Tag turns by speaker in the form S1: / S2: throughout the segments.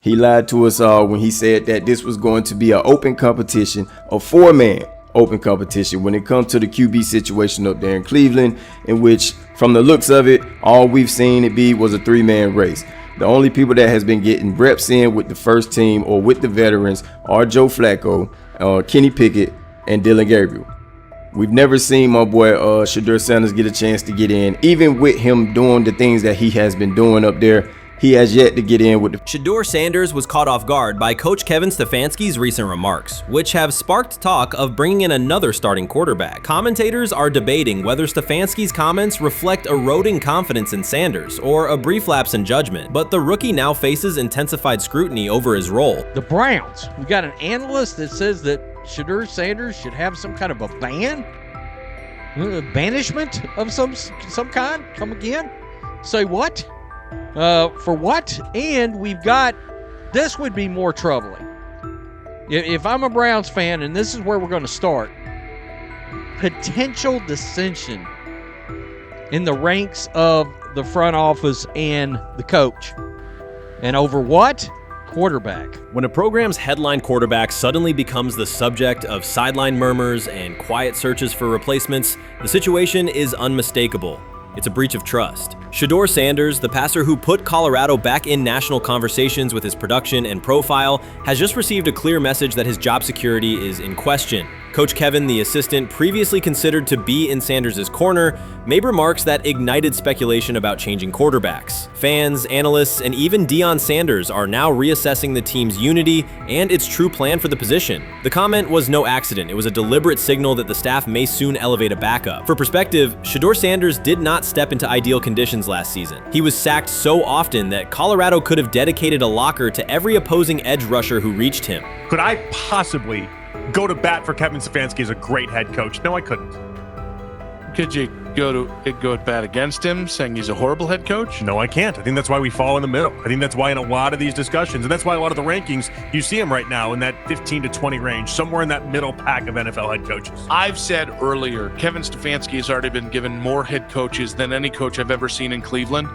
S1: He lied to us all when he said that this was going to be an open competition, a four-man open competition when it comes to the QB situation up there in Cleveland, in which, from the looks of it, all we've seen it be was a three-man race. The only people that has been getting reps in with the first team or with the veterans are Joe Flacco, Kenny Pickett, and Dylan Gabriel. We've never seen my boy Shedeur Sanders get a chance to get in. Even with him doing the things that he has been doing up there, he has yet to get in with the...
S2: Shedeur Sanders was caught off guard by Coach Kevin Stefanski's recent remarks, which have sparked talk of bringing in another starting quarterback. Commentators are debating whether Stefanski's comments reflect eroding confidence in Sanders or a brief lapse in judgment, but the rookie now faces intensified scrutiny over his role.
S3: The Browns, we got an analyst that says that Shedeur Sanders should have some kind of a ban? Banishment of some kind? Come again? Say what? For what? And we've got, this would be more troubling. If I'm a Browns fan, and this is where we're going to start, potential dissension in the ranks of the front office and the coach. And over what? Quarterback.
S2: When a program's headline quarterback suddenly becomes the subject of sideline murmurs and quiet searches for replacements, the situation is unmistakable. It's a breach of trust. Shedeur Sanders, the passer who put Colorado back in national conversations with his production and profile, has just received a clear message that his job security is in question. Coach Kevin, the assistant previously considered to be in Sanders' corner, made remarks that ignited speculation about changing quarterbacks. Fans, analysts, and even Deion Sanders are now reassessing the team's unity and its true plan for the position. The comment was no accident. It was a deliberate signal that the staff may soon elevate a backup. For perspective, Shedeur Sanders did not step into ideal conditions last season. He was sacked so often that Colorado could have dedicated a locker to every opposing edge rusher who reached him.
S4: Could I possibly go to bat for Kevin Stefanski as a great head coach? No, I couldn't.
S5: Could you go at bat against him, saying he's a horrible head coach?
S4: No, I can't. I think that's why we fall in the middle. I think that's why in a lot of these discussions, and that's why a lot of the rankings, you see him right now in that 15 to 20 range, somewhere in that middle pack of NFL head coaches.
S5: I've said earlier, Kevin Stefanski has already been given more head coaches than any coach I've ever seen in Cleveland.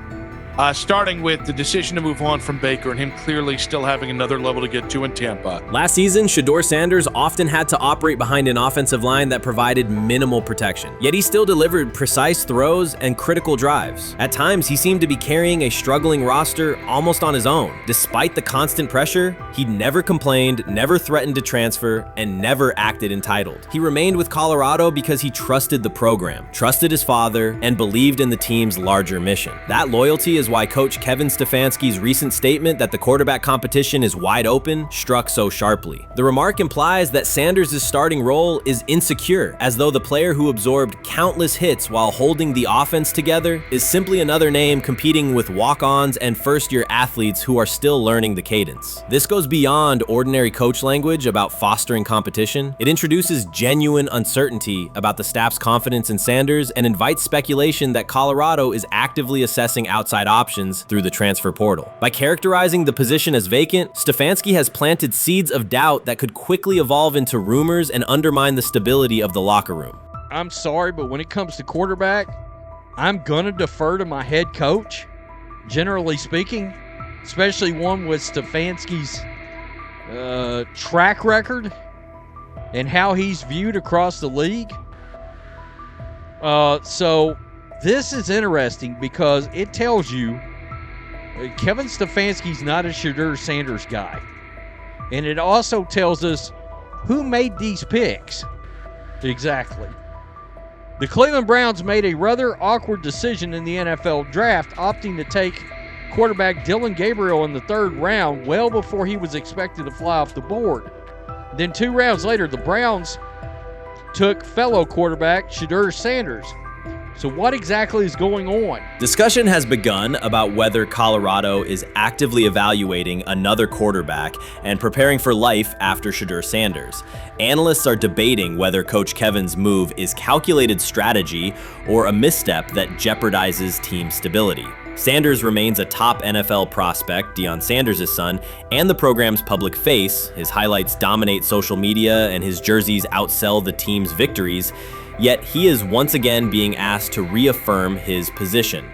S5: Starting with the decision to move on from Baker and him clearly still having another level to get to in Tampa.
S2: Last season, Shedeur Sanders often had to operate behind an offensive line that provided minimal protection, yet he still delivered precise throws and critical drives. At times, he seemed to be carrying a struggling roster almost on his own. Despite the constant pressure, he never complained, never threatened to transfer, and never acted entitled. He remained with Colorado because he trusted the program, trusted his father, and believed in the team's larger mission. That loyalty is why Coach Kevin Stefanski's recent statement that the quarterback competition is wide open struck so sharply. The remark implies that Sanders' starting role is insecure, as though the player who absorbed countless hits while holding the offense together is simply another name competing with walk-ons and first-year athletes who are still learning the cadence. This goes beyond ordinary coach language about fostering competition. It introduces genuine uncertainty about the staff's confidence in Sanders and invites speculation that Colorado is actively assessing outside options through the transfer portal. By characterizing the position as vacant, Stefanski has planted seeds of doubt that could quickly evolve into rumors and undermine the stability of the locker room.
S3: I'm sorry, but when it comes to quarterback, I'm going to defer to my head coach, generally speaking, especially one with Stefanski's track record and how he's viewed across the league. So this is interesting because it tells you Kevin Stefanski's not a Shedeur Sanders guy. And it also tells us who made these picks. Exactly. The Cleveland Browns made a rather awkward decision in the NFL draft, opting to take quarterback Dylan Gabriel in the third round, well before he was expected to fly off the board. Then 2 rounds later, the Browns took fellow quarterback Shedeur Sanders. So what exactly is going on?
S2: Discussion has begun about whether Colorado is actively evaluating another quarterback and preparing for life after Shedeur Sanders. Analysts are debating whether Coach Kevin's move is calculated strategy or a misstep that jeopardizes team stability. Sanders remains a top NFL prospect, Deion Sanders' son, and the program's public face. His highlights dominate social media and his jerseys outsell the team's victories. Yet he is once again being asked to reaffirm his position.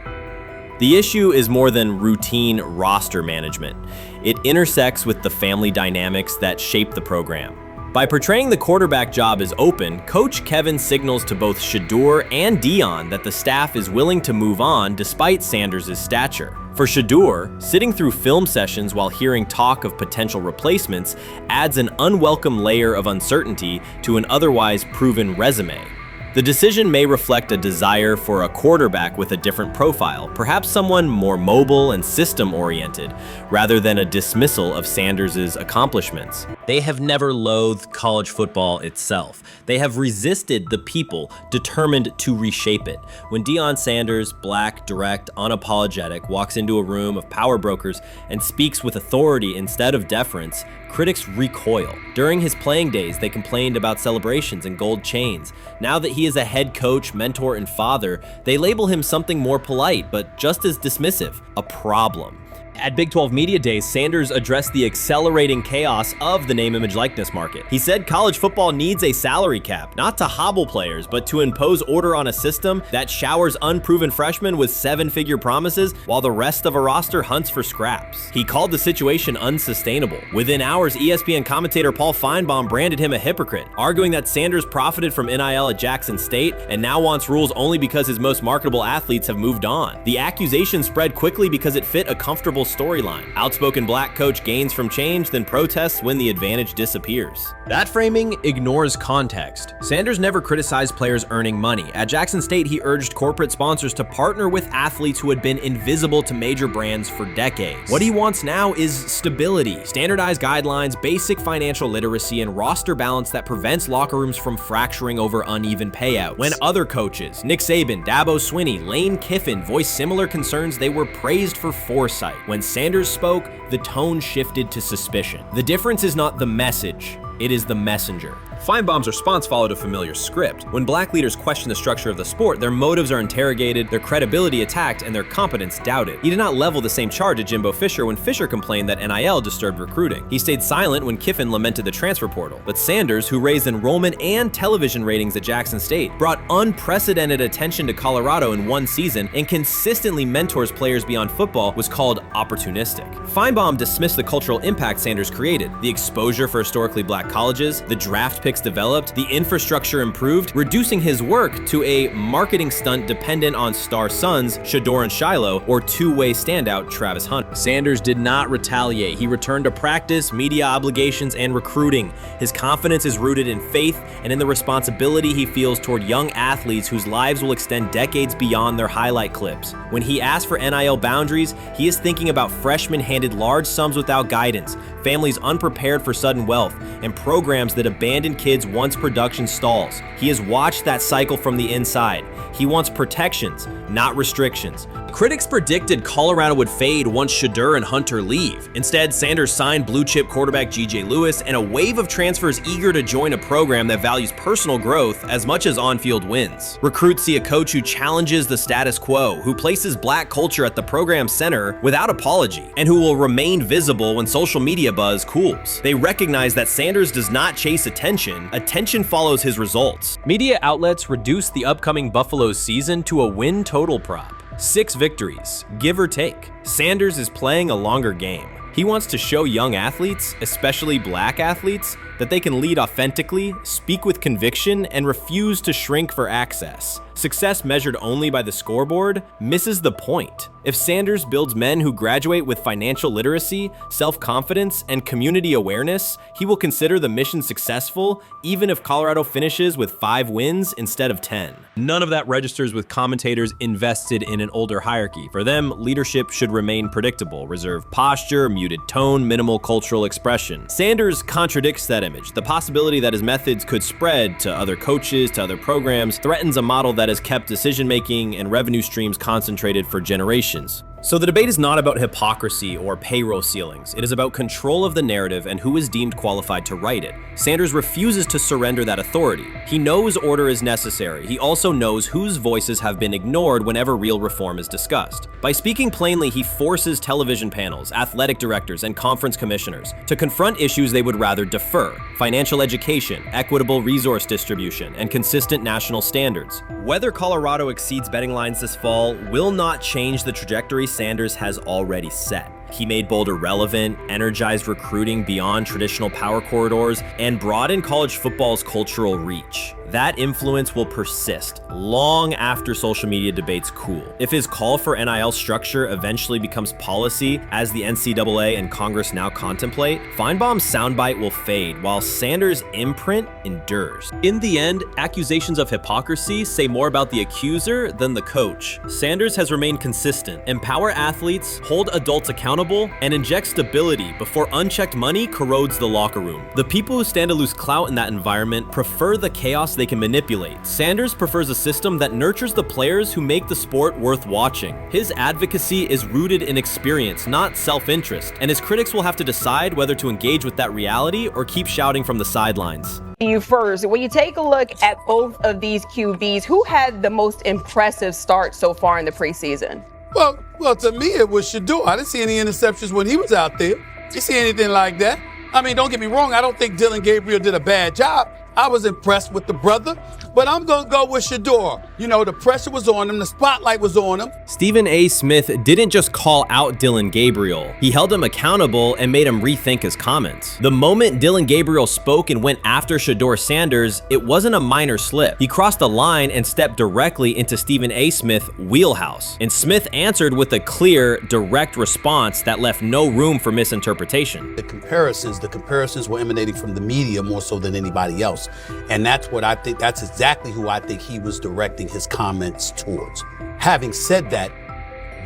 S2: The issue is more than routine roster management. it intersects with the family dynamics that shape the program. By portraying the quarterback job as open, Coach Kevin signals to both Shedeur and Dion that the staff is willing to move on despite Sanders' stature. For Shedeur, sitting through film sessions while hearing talk of potential replacements adds an unwelcome layer of uncertainty to an otherwise proven resume. The decision may reflect a desire for a quarterback with a different profile, perhaps someone more mobile and system-oriented, rather than a dismissal of Sanders' accomplishments. They have never loathed college football itself. They have resisted the people determined to reshape it. When Deion Sanders, black, direct, unapologetic, walks into a room of power brokers and speaks with authority instead of deference, critics recoil. During his playing days, they complained about celebrations and gold chains. Now that he is a head coach, mentor, and father, they label him something more polite, but just as dismissive, a problem. At Big 12 Media Days, Sanders addressed the accelerating chaos of the name, image, likeness market. He said college football needs a salary cap, not to hobble players, but to impose order on a system that showers unproven freshmen with seven-figure promises while the rest of a roster hunts for scraps. He called the situation unsustainable. Within hours, ESPN commentator Paul Feinbaum branded him a hypocrite, arguing that Sanders profited from NIL at Jackson State and now wants rules only because his most marketable athletes have moved on. The accusation spread quickly because it fit a comfortable storyline. Outspoken black coach gains from change, then protests when the advantage disappears. That framing ignores context. Sanders never criticized players earning money. At Jackson State, he urged corporate sponsors to partner with athletes who had been invisible to major brands for decades. What he wants now is stability, standardized guidelines, basic financial literacy, and roster balance that prevents locker rooms from fracturing over uneven payouts. When other coaches, Nick Saban, Dabo Swinney, Lane Kiffin, voiced similar concerns, they were praised for foresight. When Sanders spoke, the tone shifted to suspicion. The difference is not the message, it is the messenger. Feinbaum's response followed a familiar script. When black leaders question the structure of the sport, their motives are interrogated, their credibility attacked, and their competence doubted. He did not level the same charge at Jimbo Fisher when Fisher complained that NIL disturbed recruiting. He stayed silent when Kiffin lamented the transfer portal. But Sanders, who raised enrollment and television ratings at Jackson State, brought unprecedented attention to Colorado in one season and consistently mentors players beyond football, was called opportunistic. Feinbaum dismissed the cultural impact Sanders created, the exposure for historically black colleges, the draft picks developed, the infrastructure improved, reducing his work to a marketing stunt dependent on star sons Shedeur and Shiloh or two-way standout Travis Hunt. Sanders did not retaliate. He returned to practice, media obligations, and recruiting. His confidence is rooted in faith and in the responsibility he feels toward young athletes whose lives will extend decades beyond their highlight clips. When he asks for NIL boundaries, he is thinking about freshmen handed large sums without guidance, families unprepared for sudden wealth, and programs that abandon kids once production stalls. He has watched that cycle from the inside. He wants protections, not restrictions. Critics predicted Colorado would fade once Shedeur and Hunter leave. Instead, Sanders signed blue-chip quarterback G.J. Lewis and a wave of transfers eager to join a program that values personal growth as much as on-field wins. Recruits see a coach who challenges the status quo, who places black culture at the program's center without apology, and who will remain visible when social media buzz cools. They recognize that Sanders does not chase attention, attention follows his results. Media outlets reduced the upcoming Buffalo season to a win total prop. 6 victories, give or take. Sanders is playing a longer game. He wants to show young athletes, especially black athletes, that they can lead authentically, speak with conviction, and refuse to shrink for access. Success measured only by the scoreboard misses the point. If Sanders builds men who graduate with financial literacy, self-confidence, and community awareness, he will consider the mission successful, even if Colorado finishes with 5 wins instead of 10. None of that registers with commentators invested in an older hierarchy. For them, leadership should remain predictable, reserved posture, muted tone, minimal cultural expression. Sanders contradicts that image. The possibility that his methods could spread to other coaches, to other programs, threatens a model that has kept decision-making and revenue streams concentrated for generations. So the debate is not about hypocrisy or payroll ceilings. It is about control of the narrative and who is deemed qualified to write it. Sanders refuses to surrender that authority. He knows order is necessary. He also knows whose voices have been ignored whenever real reform is discussed. By speaking plainly, he forces television panels, athletic directors, and conference commissioners to confront issues they would rather defer: financial education, equitable resource distribution, and consistent national standards. Whether Colorado exceeds betting lines this fall will not change the trajectory Sanders has already set. He made Boulder relevant, energized recruiting beyond traditional power corridors, and broadened college football's cultural reach. That influence will persist long after social media debates cool. If his call for NIL structure eventually becomes policy, as the NCAA and Congress now contemplate, Feinbaum's soundbite will fade while Sanders' imprint endures.
S6: In the end, accusations of hypocrisy say more about the accuser than the coach. Sanders has remained consistent, empower athletes, hold adults accountable, and inject stability before unchecked money corrodes the locker room. The people who stand to lose clout in that environment prefer the chaos they can manipulate. Sanders prefers a system that nurtures the players who make the sport worth watching. His advocacy is rooted in experience, not self-interest, and his critics will have to decide whether to engage with that reality or keep shouting from the sidelines.
S7: You first, when you take a look at both of these QBs, who had the most impressive start so far in the preseason?
S8: Well, to me, it was Shedeur. I didn't see any interceptions when he was out there. Didn't see anything like that. I mean, don't get me wrong. I don't think Dillon Gabriel did a bad job. I was impressed with the brother, but I'm going to go with Shedeur. You know, the pressure was on him. The spotlight was on him.
S2: Stephen A. Smith didn't just call out Dillon Gabriel. He held him accountable and made him rethink his comments. The moment Dillon Gabriel spoke and went after Shedeur Sanders, it wasn't a minor slip. He crossed the line and stepped directly into Stephen A. Smith's wheelhouse. And Smith answered with a clear, direct response that left no room for misinterpretation.
S8: The comparisons were emanating from the media more so than anybody else. And that's what I think, that's exactly who I think he was directing his comments towards. Having said that,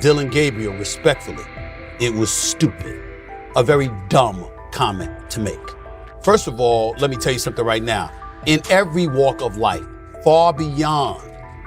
S8: Dillon Gabriel, respectfully, it was stupid. A very dumb comment to make. First of all, let me tell you something right now. In every walk of life, far beyond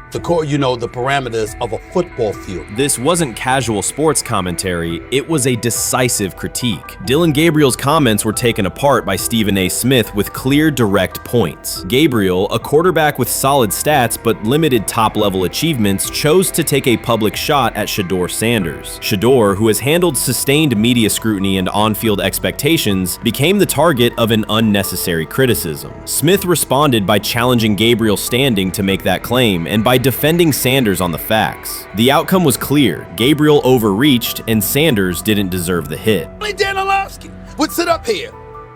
S8: the parameters of a football field.
S2: This wasn't casual sports commentary, it was a decisive critique. Dillon Gabriel's comments were taken apart by Stephen A. Smith with clear, direct points. Gabriel, a quarterback with solid stats but limited top-level achievements, chose to take a public shot at Shedeur Sanders. Shedeur, who has handled sustained media scrutiny and on-field expectations, became the target of an unnecessary criticism. Smith responded by challenging Gabriel's standing to make that claim, and by defending Sanders on the facts. The outcome was clear. Gabriel overreached, and Sanders didn't deserve the hit.
S8: Dan Orlovsky would sit up here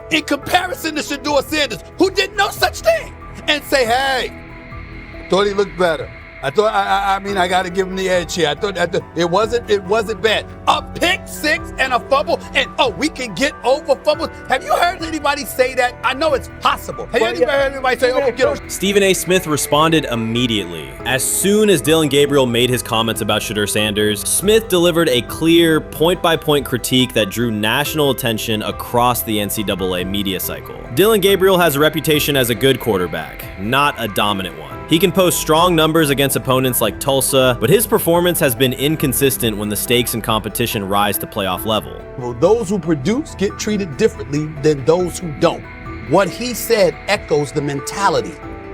S8: in comparison to Shedeur Sanders, who did no such thing, and say, hey, thought he looked better. I got to give him the edge here. I thought it wasn't bad. A pick six and a fumble, and we can get over fumbles. Have you heard anybody say that? I know it's possible. Have you heard anybody say, get over?
S6: Stephen A. Smith responded immediately. As soon as Dillon Gabriel made his comments about Shedeur Sanders, Smith delivered a clear, point-by-point critique that drew national attention across the NCAA media cycle. Dillon Gabriel has a reputation as a good quarterback, not a dominant one. He can post strong numbers against opponents like Tulsa, but his performance has been inconsistent when the stakes and competition rise to playoff level.
S8: Well, those who produce get treated differently than those who don't. What he said echoes the mentality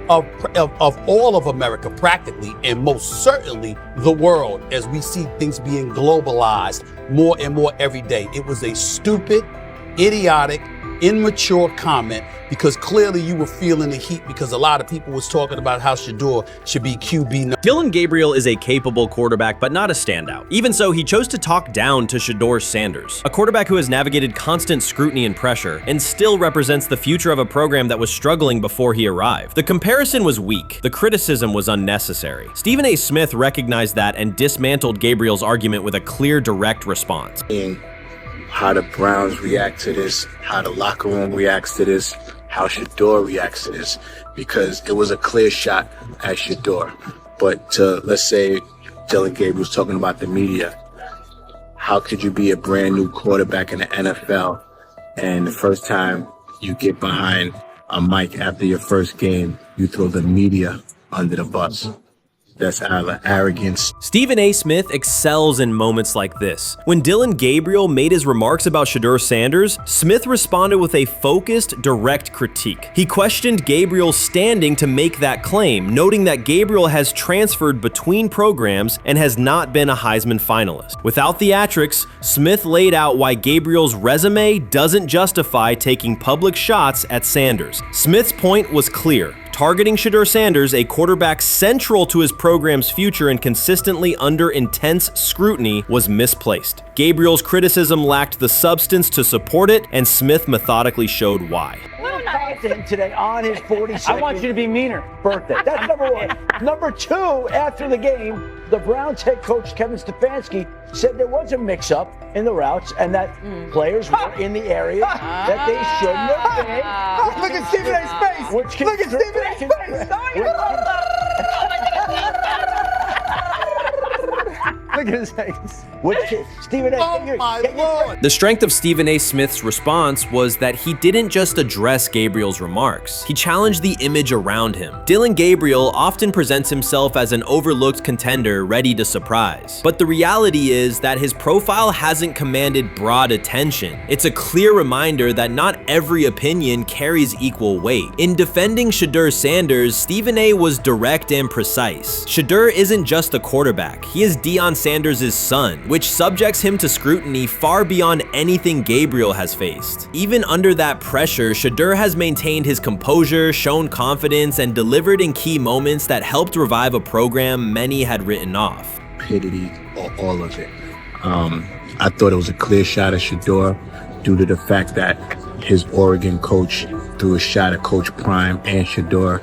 S8: of all of America practically, and most certainly the world, as we see things being globalized more and more every day. It was a stupid, idiotic, immature comment, because clearly you were feeling the heat because a lot of people was talking about how Shedeur should be QB.
S6: Dillon Gabriel is a capable quarterback, but not a standout. Even so, he chose to talk down to Shedeur Sanders, a quarterback who has navigated constant scrutiny and pressure and still represents the future of a program that was struggling before he arrived. The comparison was weak. The criticism was unnecessary. Stephen A. Smith recognized that and dismantled Gabriel's argument with a clear, direct response.
S9: How the Browns react to this, how the locker room reacts to this, how Shedeur reacts to this, because it was a clear shot at Shedeur. But let's say Dillon Gabriel's talking about the media. How could you be a brand new quarterback in the NFL and the first time you get behind a mic after your first game, you throw the media under the bus? That's out of arrogance.
S6: Stephen A. Smith excels in moments like this. When Dillon Gabriel made his remarks about Shedeur Sanders, Smith responded with a focused, direct critique. He questioned Gabriel's standing to make that claim, noting that Gabriel has transferred between programs and has not been a Heisman finalist. Without theatrics, Smith laid out why Gabriel's resume doesn't justify taking public shots at Sanders. Smith's point was clear.
S2: Targeting Shedeur Sanders, a quarterback central to his program's future and consistently under intense scrutiny, was misplaced. Gabriel's criticism lacked the substance to support it, and Smith methodically showed why.
S10: To him today on his 42nd. I want you to be meaner. Birthday. That's number one. Number two, after the game, the Browns head coach Kevin Stefanski said there was a mix-up in the routes and that players were in the area that they shouldn't have been.
S11: Look at Stephen A's face. Look at Stephen A's face. Look at his face.
S10: Stephen A.
S8: Oh my Lord.
S2: The strength of Stephen A. Smith's response was that he didn't just address Gabriel's remarks. He challenged the image around him. Dillon Gabriel often presents himself as an overlooked contender ready to surprise. But the reality is that his profile hasn't commanded broad attention. It's a clear reminder that not every opinion carries equal weight. In defending Shedeur Sanders, Stephen A. was direct and precise. Shedeur isn't just a quarterback. He is Deion Sanders' son, which subjects him to scrutiny far beyond anything Gabriel has faced. Even under that pressure, Shedeur has maintained his composure, shown confidence, and delivered in key moments that helped revive a program many had written off.
S9: Stupidity, all of it. I thought it was a clear shot at Shedeur due to the fact that his Oregon coach threw a shot at Coach Prime and Shedeur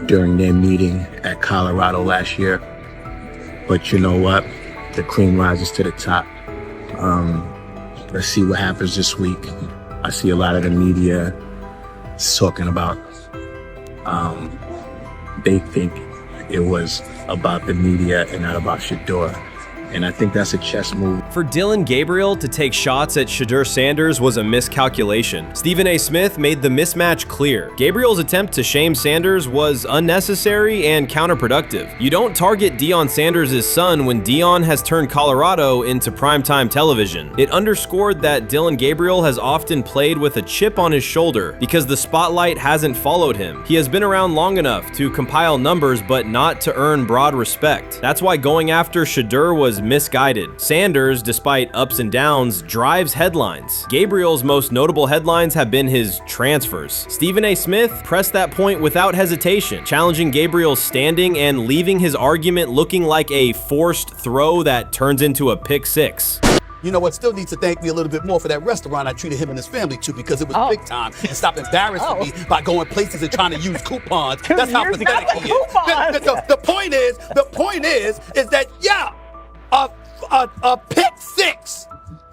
S9: during their meeting at Colorado last year. But you know what? The cream rises to the top. Let's see what happens this week. I see a lot of the media talking about they think it was about the media and not about Shedeur. And I think that's a chess move.
S2: For Dillon Gabriel to take shots at Shedeur Sanders was a miscalculation. Stephen A. Smith made the mismatch clear. Gabriel's attempt to shame Sanders was unnecessary and counterproductive. You don't target Deion Sanders' son when Deion has turned Colorado into primetime television. It underscored that Dillon Gabriel has often played with a chip on his shoulder because the spotlight hasn't followed him. He has been around long enough to compile numbers but not to earn broad respect. That's why going after Shedeur was misguided. Sanders, despite ups and downs, drives headlines. Gabriel's most notable headlines have been his transfers. Stephen A. Smith pressed that point without hesitation, challenging Gabriel's standing and leaving his argument looking like a forced throw that turns into a pick six.
S8: You know what? Still needs to thank me a little bit more for that restaurant I treated him and his family to, because it was big time, and stop embarrassing me by going places and trying to use coupons. That's how pathetic he is. The point is that a pick six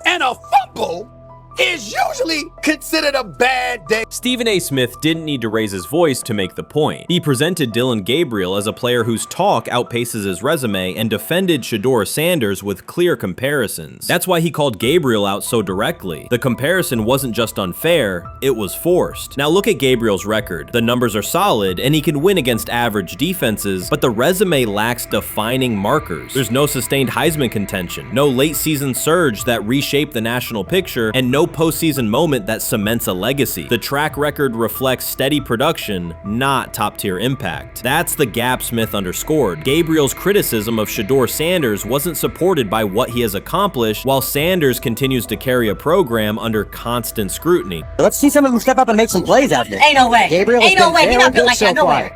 S8: and a fumble is usually considered a bad day.
S2: Stephen A. Smith didn't need to raise his voice to make the point. He presented Dillon Gabriel as a player whose talk outpaces his resume and defended Shedeur Sanders with clear comparisons. That's why he called Gabriel out so directly. The comparison wasn't just unfair, it was forced. Now look at Gabriel's record. The numbers are solid and he can win against average defenses, but the resume lacks defining markers. There's no sustained Heisman contention, no late season surge that reshaped the national picture, and no postseason moment that cements a legacy. The track record reflects steady production, not top-tier impact. That's the gap Smith underscored. Gabriel's criticism of Shedeur Sanders wasn't supported by what he has accomplished, while Sanders continues to carry a program under constant scrutiny.
S11: Let's see someone who step up and make some plays out there.
S12: Ain't no way.
S11: Gabriel
S12: ain't no way. He not built like that. No way.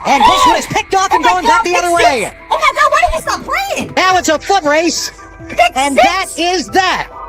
S11: And this one is picked off and going back the other way.
S12: Oh my God! Why did he stop playing?
S11: Now it's a foot race, and that is that.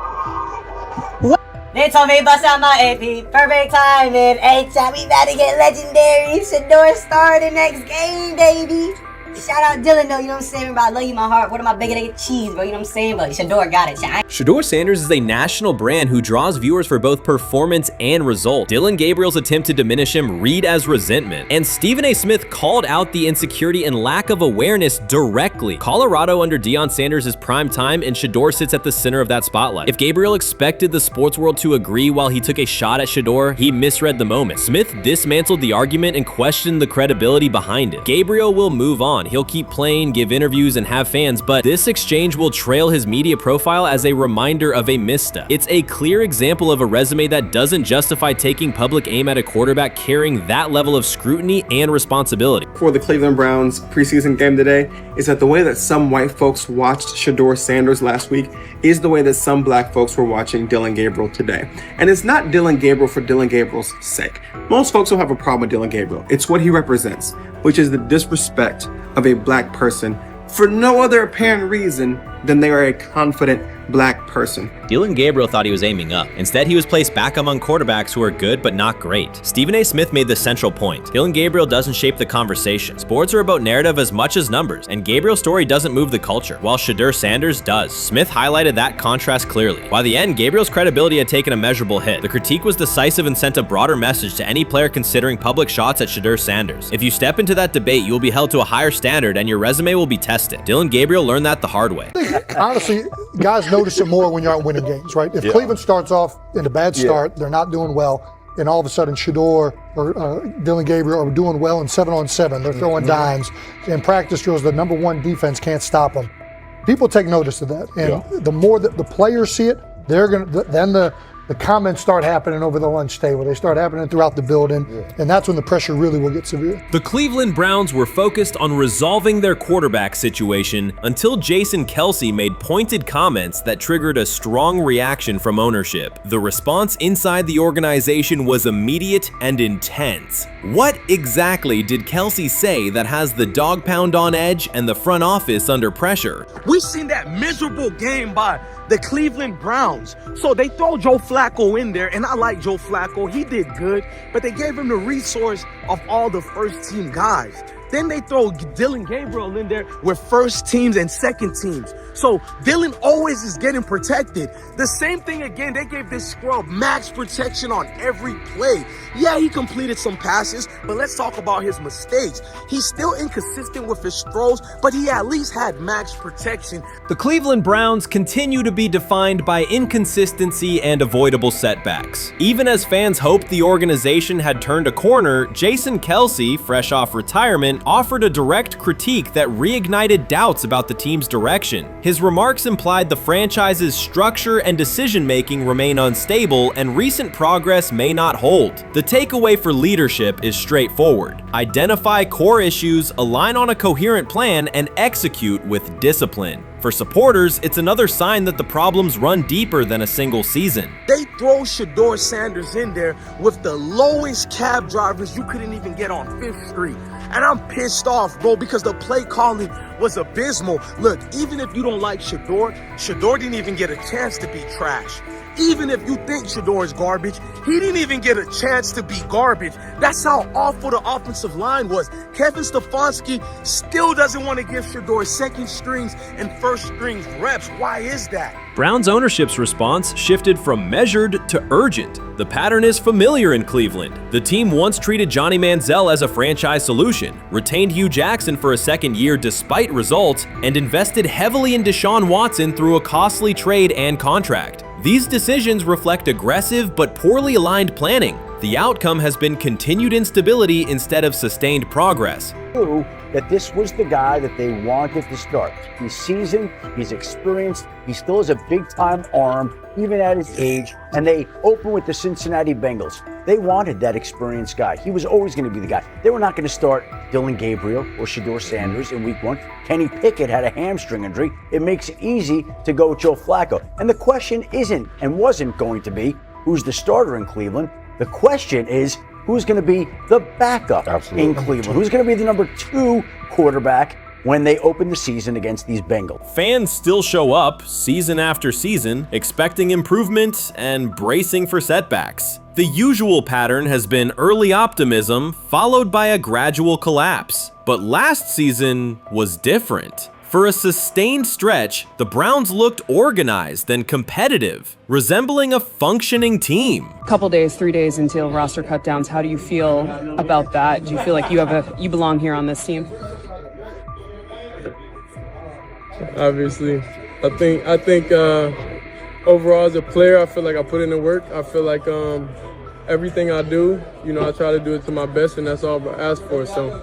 S12: They told me bust out my AP, perfect timing. H-shot, we about to get legendary. Shedeur star the next game, baby. Shout out Dillon though, you know what I'm saying? Bro, I love you, my heart. What am I bigger than cheese, bro? You know what I'm saying? But Shedeur got it.
S2: Shedeur Sanders is a national brand who draws viewers for both performance and result. Dillon Gabriel's attempt to diminish him read as resentment. And Stephen A. Smith called out the insecurity and lack of awareness directly. Colorado under Deion Sanders is prime time, and Shedeur sits at the center of that spotlight. If Gabriel expected the sports world to agree while he took a shot at Shedeur, he misread the moment. Smith dismantled the argument and questioned the credibility behind it. Gabriel will move on. He'll keep playing, give interviews, and have fans, but this exchange will trail his media profile as a reminder of a misstep. It's a clear example of a resume that doesn't justify taking public aim at a quarterback carrying that level of scrutiny and responsibility.
S13: For the Cleveland Browns preseason game today is that the way that some white folks watched Shedeur Sanders last week is the way that some black folks were watching Dillon Gabriel today. And it's not Dillon Gabriel for Dillon Gabriel's sake. Most folks don't have a problem with Dillon Gabriel. It's what he represents, which is the disrespect of a black person for no other apparent reason than they are a confident black person.
S6: Dillon Gabriel thought he was aiming up. Instead, he was placed back among quarterbacks who are good but not great. Stephen A. Smith made the central point. Dillon Gabriel doesn't shape the conversation. Sports are about narrative as much as numbers, and Gabriel's story doesn't move the culture, while Shedeur Sanders does. Smith highlighted that contrast clearly. By the end, Gabriel's credibility had taken a measurable hit. The critique was decisive and sent a broader message to any player considering public shots at Shedeur Sanders. If you step into that debate, you will be held to a higher standard and your resume will be tested. Dillon Gabriel learned that the hard way.
S14: Honestly, guys notice it more when you're out winning games, right? If Cleveland starts off in a bad start, they're not doing well, and all of a sudden Shedeur or Dillon Gabriel are doing well in 7-on-7, they're throwing dimes. In practice drills, the number one defense can't stop them. People take notice of that, and the more that the players see it, they're gonna then the comments start happening over the lunch table. They start happening throughout the building, and that's when the pressure really will get severe.
S2: The Cleveland Browns were focused on resolving their quarterback situation until Jason Kelce made pointed comments that triggered a strong reaction from ownership. The response inside the organization was immediate and intense. What exactly did Kelce say that has the dog pound on edge and the front office under pressure?
S15: We've seen that miserable game by the Cleveland Browns. So they throw Joe Flacco in there, and I like Joe Flacco. He did good, but they gave him the resource of all the first-team guys. Then they throw Dillon Gabriel in there with first teams and second teams. So Dillon always is getting protected. The same thing again, they gave this scrub max protection on every play. Yeah, he completed some passes, but let's talk about his mistakes. He's still inconsistent with his throws, but he at least had max protection.
S2: The Cleveland Browns continue to be defined by inconsistency and avoidable setbacks. Even as fans hoped the organization had turned a corner, Jason Kelce, fresh off retirement, offered a direct critique that reignited doubts about the team's direction. His remarks implied the franchise's structure and decision-making remain unstable and recent progress may not hold. The takeaway for leadership is straightforward. Identify core issues, align on a coherent plan, and execute with discipline. For supporters, it's another sign that the problems run deeper than a single season.
S15: They throw Shedeur Sanders in there with the lowest cab drivers you couldn't even get on 5th Street. And I'm pissed off, bro, because the play calling was abysmal. Look, even if you don't like Shedeur didn't even get a chance to be trash. Even if you think Shedeur is garbage, he didn't even get a chance to be garbage. That's how awful the offensive line was. Kevin Stefanski still doesn't want to give Shedeur second strings and first strings reps. Why is that?
S2: Browns ownership's response shifted from measured to urgent. The pattern is familiar in Cleveland. The team once treated Johnny Manziel as a franchise solution, retained Hugh Jackson for a second year despite results, and invested heavily in Deshaun Watson through a costly trade and contract. These decisions reflect aggressive but poorly aligned planning. The outcome has been continued instability instead of sustained progress.
S10: That this was the guy that they wanted to start. He's seasoned, he's experienced, he still has a big-time arm, even at his age, and they open with the Cincinnati Bengals. They wanted that experienced guy. He was always going to be the guy. They were not going to start Dillon Gabriel or Shedeur Sanders in week 1. Kenny Pickett had a hamstring injury. It makes it easy to go with Joe Flacco. And the question isn't and wasn't going to be who's the starter in Cleveland. The question is, who's going to be the backup in Cleveland? Who's going to be the number 2 quarterback when they open the season against these Bengals?
S2: Fans still show up season after season, expecting improvement and bracing for setbacks. The usual pattern has been early optimism followed by a gradual collapse. But last season was different. For a sustained stretch, the Browns looked organized and competitive, resembling a functioning team.
S16: Couple days, 3 days until roster cutdowns, how do you feel about that? Do you feel like you belong here on this team?
S17: Obviously, I think overall as a player, I feel like I put in the work. I feel like everything I do, I try to do it to my best, and that's all I ask for. So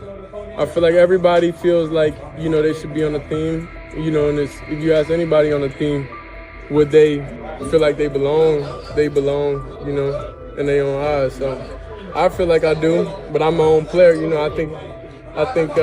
S17: I feel like everybody feels like, you know, they should be on the team. You know, and if you ask anybody on the team, would they feel like they belong, you know, in their own eyes. So I feel like I do, but I'm my own player. You know, I think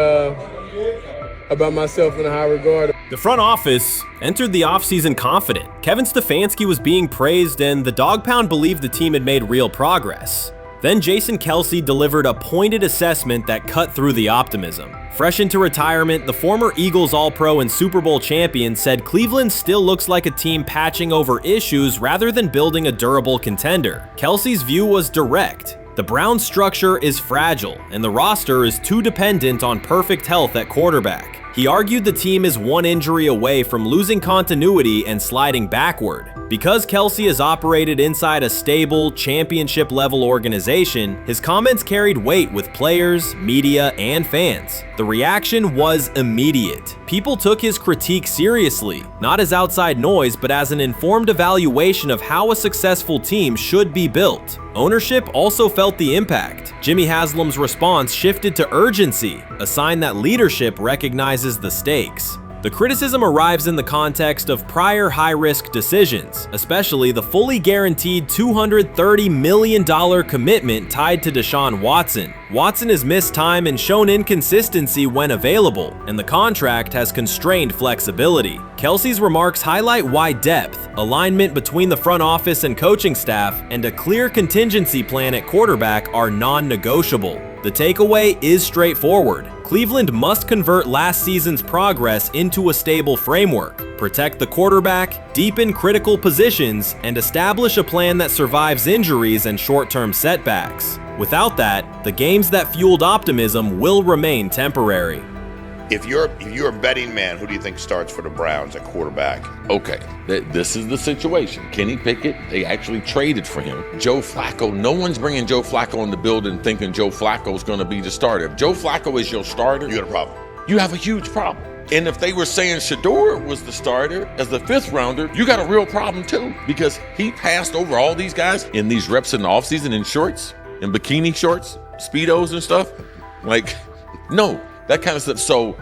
S17: about myself in a high regard.
S2: The front office entered the offseason confident. Kevin Stefanski was being praised, and the Dog Pound believed the team had made real progress. Then Jason Kelce delivered a pointed assessment that cut through the optimism. Fresh into retirement, the former Eagles All-Pro and Super Bowl champion said Cleveland still looks like a team patching over issues rather than building a durable contender. Kelce's view was direct. The Browns' structure is fragile, and the roster is too dependent on perfect health at quarterback. He argued the team is one injury away from losing continuity and sliding backward. Because Kelce has operated inside a stable, championship-level organization, his comments carried weight with players, media, and fans. The reaction was immediate. People took his critique seriously, not as outside noise, but as an informed evaluation of how a successful team should be built. Ownership also felt the impact. Jimmy Haslam's response shifted to urgency, a sign that leadership recognizes the stakes. The criticism arrives in the context of prior high-risk decisions, especially the fully guaranteed $230 million commitment tied to Deshaun Watson. Watson has missed time and shown inconsistency when available, and the contract has constrained flexibility. Kelce's remarks highlight why depth, alignment between the front office and coaching staff, and a clear contingency plan at quarterback are non-negotiable. The takeaway is straightforward. Cleveland must convert last season's progress into a stable framework, protect the quarterback, deepen critical positions, and establish a plan that survives injuries and short-term setbacks. Without that, the games that fueled optimism will remain temporary.
S18: If you're a betting man, who do you think starts for the Browns at quarterback?
S19: Okay, this is the situation. Kenny Pickett, they actually traded for him. Joe Flacco, no one's bringing Joe Flacco in the building thinking Joe Flacco's going to be the starter. If Joe Flacco is your starter,
S18: you got a problem.
S19: You have a huge problem. And if they were saying Shedeur was the starter as the 5th rounder, you got a real problem too, because he passed over all these guys in these reps in the offseason in shorts, in bikini shorts, Speedos and stuff. Like, no. That kind of stuff. So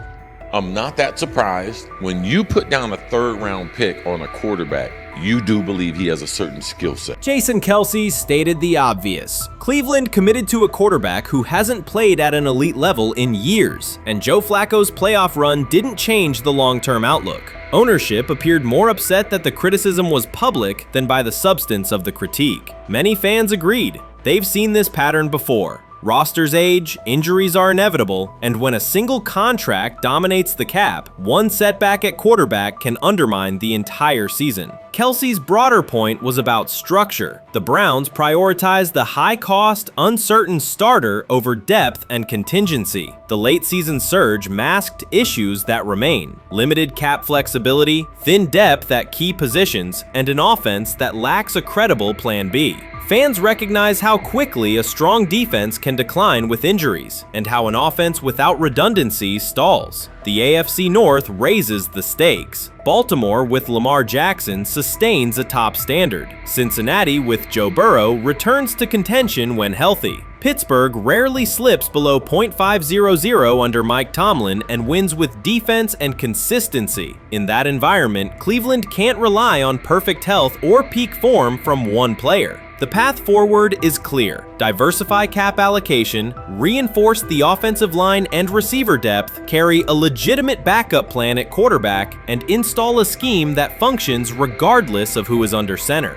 S19: I'm not that surprised. When you put down a 3rd round pick on a quarterback, you do believe he has a certain skill set.
S2: Jason Kelce stated the obvious. Cleveland committed to a quarterback who hasn't played at an elite level in years, and Joe Flacco's playoff run didn't change the long-term outlook. Ownership appeared more upset that the criticism was public than by the substance of the critique. Many fans agreed. They've seen this pattern before. Rosters age, injuries are inevitable, and when a single contract dominates the cap, one setback at quarterback can undermine the entire season. Kelce's broader point was about structure. The Browns prioritized the high-cost, uncertain starter over depth and contingency. The late-season surge masked issues that remain: limited cap flexibility, thin depth at key positions, and an offense that lacks a credible Plan B. Fans recognize how quickly a strong defense can decline with injuries, and how an offense without redundancy stalls. The AFC North raises the stakes. Baltimore with Lamar Jackson sustains a top standard. Cincinnati with Joe Burrow returns to contention when healthy. Pittsburgh rarely slips below .500 under Mike Tomlin and wins with defense and consistency. In that environment, Cleveland can't rely on perfect health or peak form from one player. The path forward is clear. Diversify cap allocation, reinforce the offensive line and receiver depth, carry a legitimate backup plan at quarterback, and install a scheme that functions regardless of who is under center.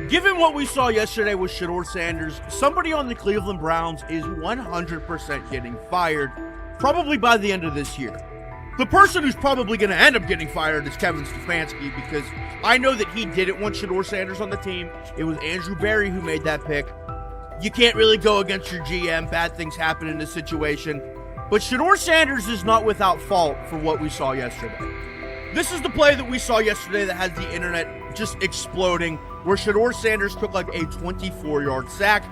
S20: Given what we saw yesterday with Shedeur Sanders, somebody on the Cleveland Browns is 100% getting fired, probably by the end of this year. The person who's probably going to end up getting fired is Kevin Stefanski, because I know that he didn't want Shedeur Sanders on the team. It was Andrew Berry who made that pick. You can't really go against your GM. Bad things happen in this situation. But Shedeur Sanders is not without fault for what we saw yesterday. This is the play that we saw yesterday that had the internet just exploding, where Shedeur Sanders took like a 24-yard sack.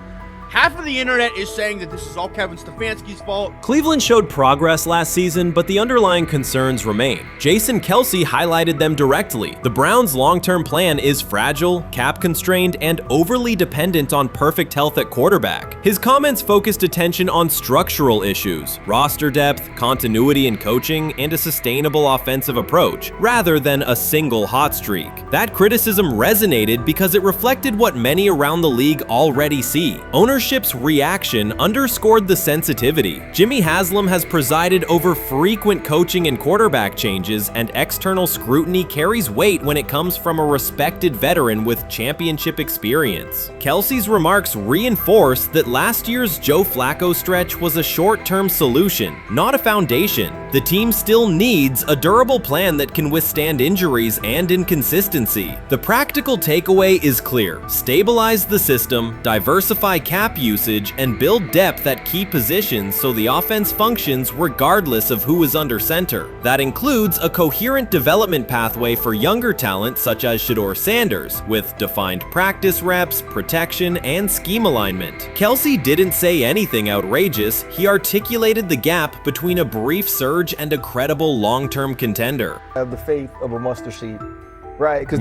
S20: Half of the internet is saying that this is all Kevin Stefanski's fault.
S2: Cleveland showed progress last season, but the underlying concerns remain. Jason Kelce highlighted them directly. The Browns' long-term plan is fragile, cap-constrained, and overly dependent on perfect health at quarterback. His comments focused attention on structural issues, roster depth, continuity in coaching, and a sustainable offensive approach, rather than a single hot streak. That criticism resonated because it reflected what many around the league already see. Ownership's reaction underscored the sensitivity. Jimmy Haslam has presided over frequent coaching and quarterback changes, and external scrutiny carries weight when it comes from a respected veteran with championship experience. Kelce's remarks reinforce that last year's Joe Flacco stretch was a short-term solution, not a foundation. The team still needs a durable plan that can withstand injuries and inconsistency. The practical takeaway is clear: stabilize the system, diversify cap usage, and build depth at key positions so the offense functions regardless of who is under center. That includes a coherent development pathway for younger talent such as Shedeur Sanders, with defined practice reps, protection, and scheme alignment. Kelce didn't say anything outrageous. He articulated the gap between a brief surge and a credible long-term contender.
S21: Have the faith of a mustard seed. Right, because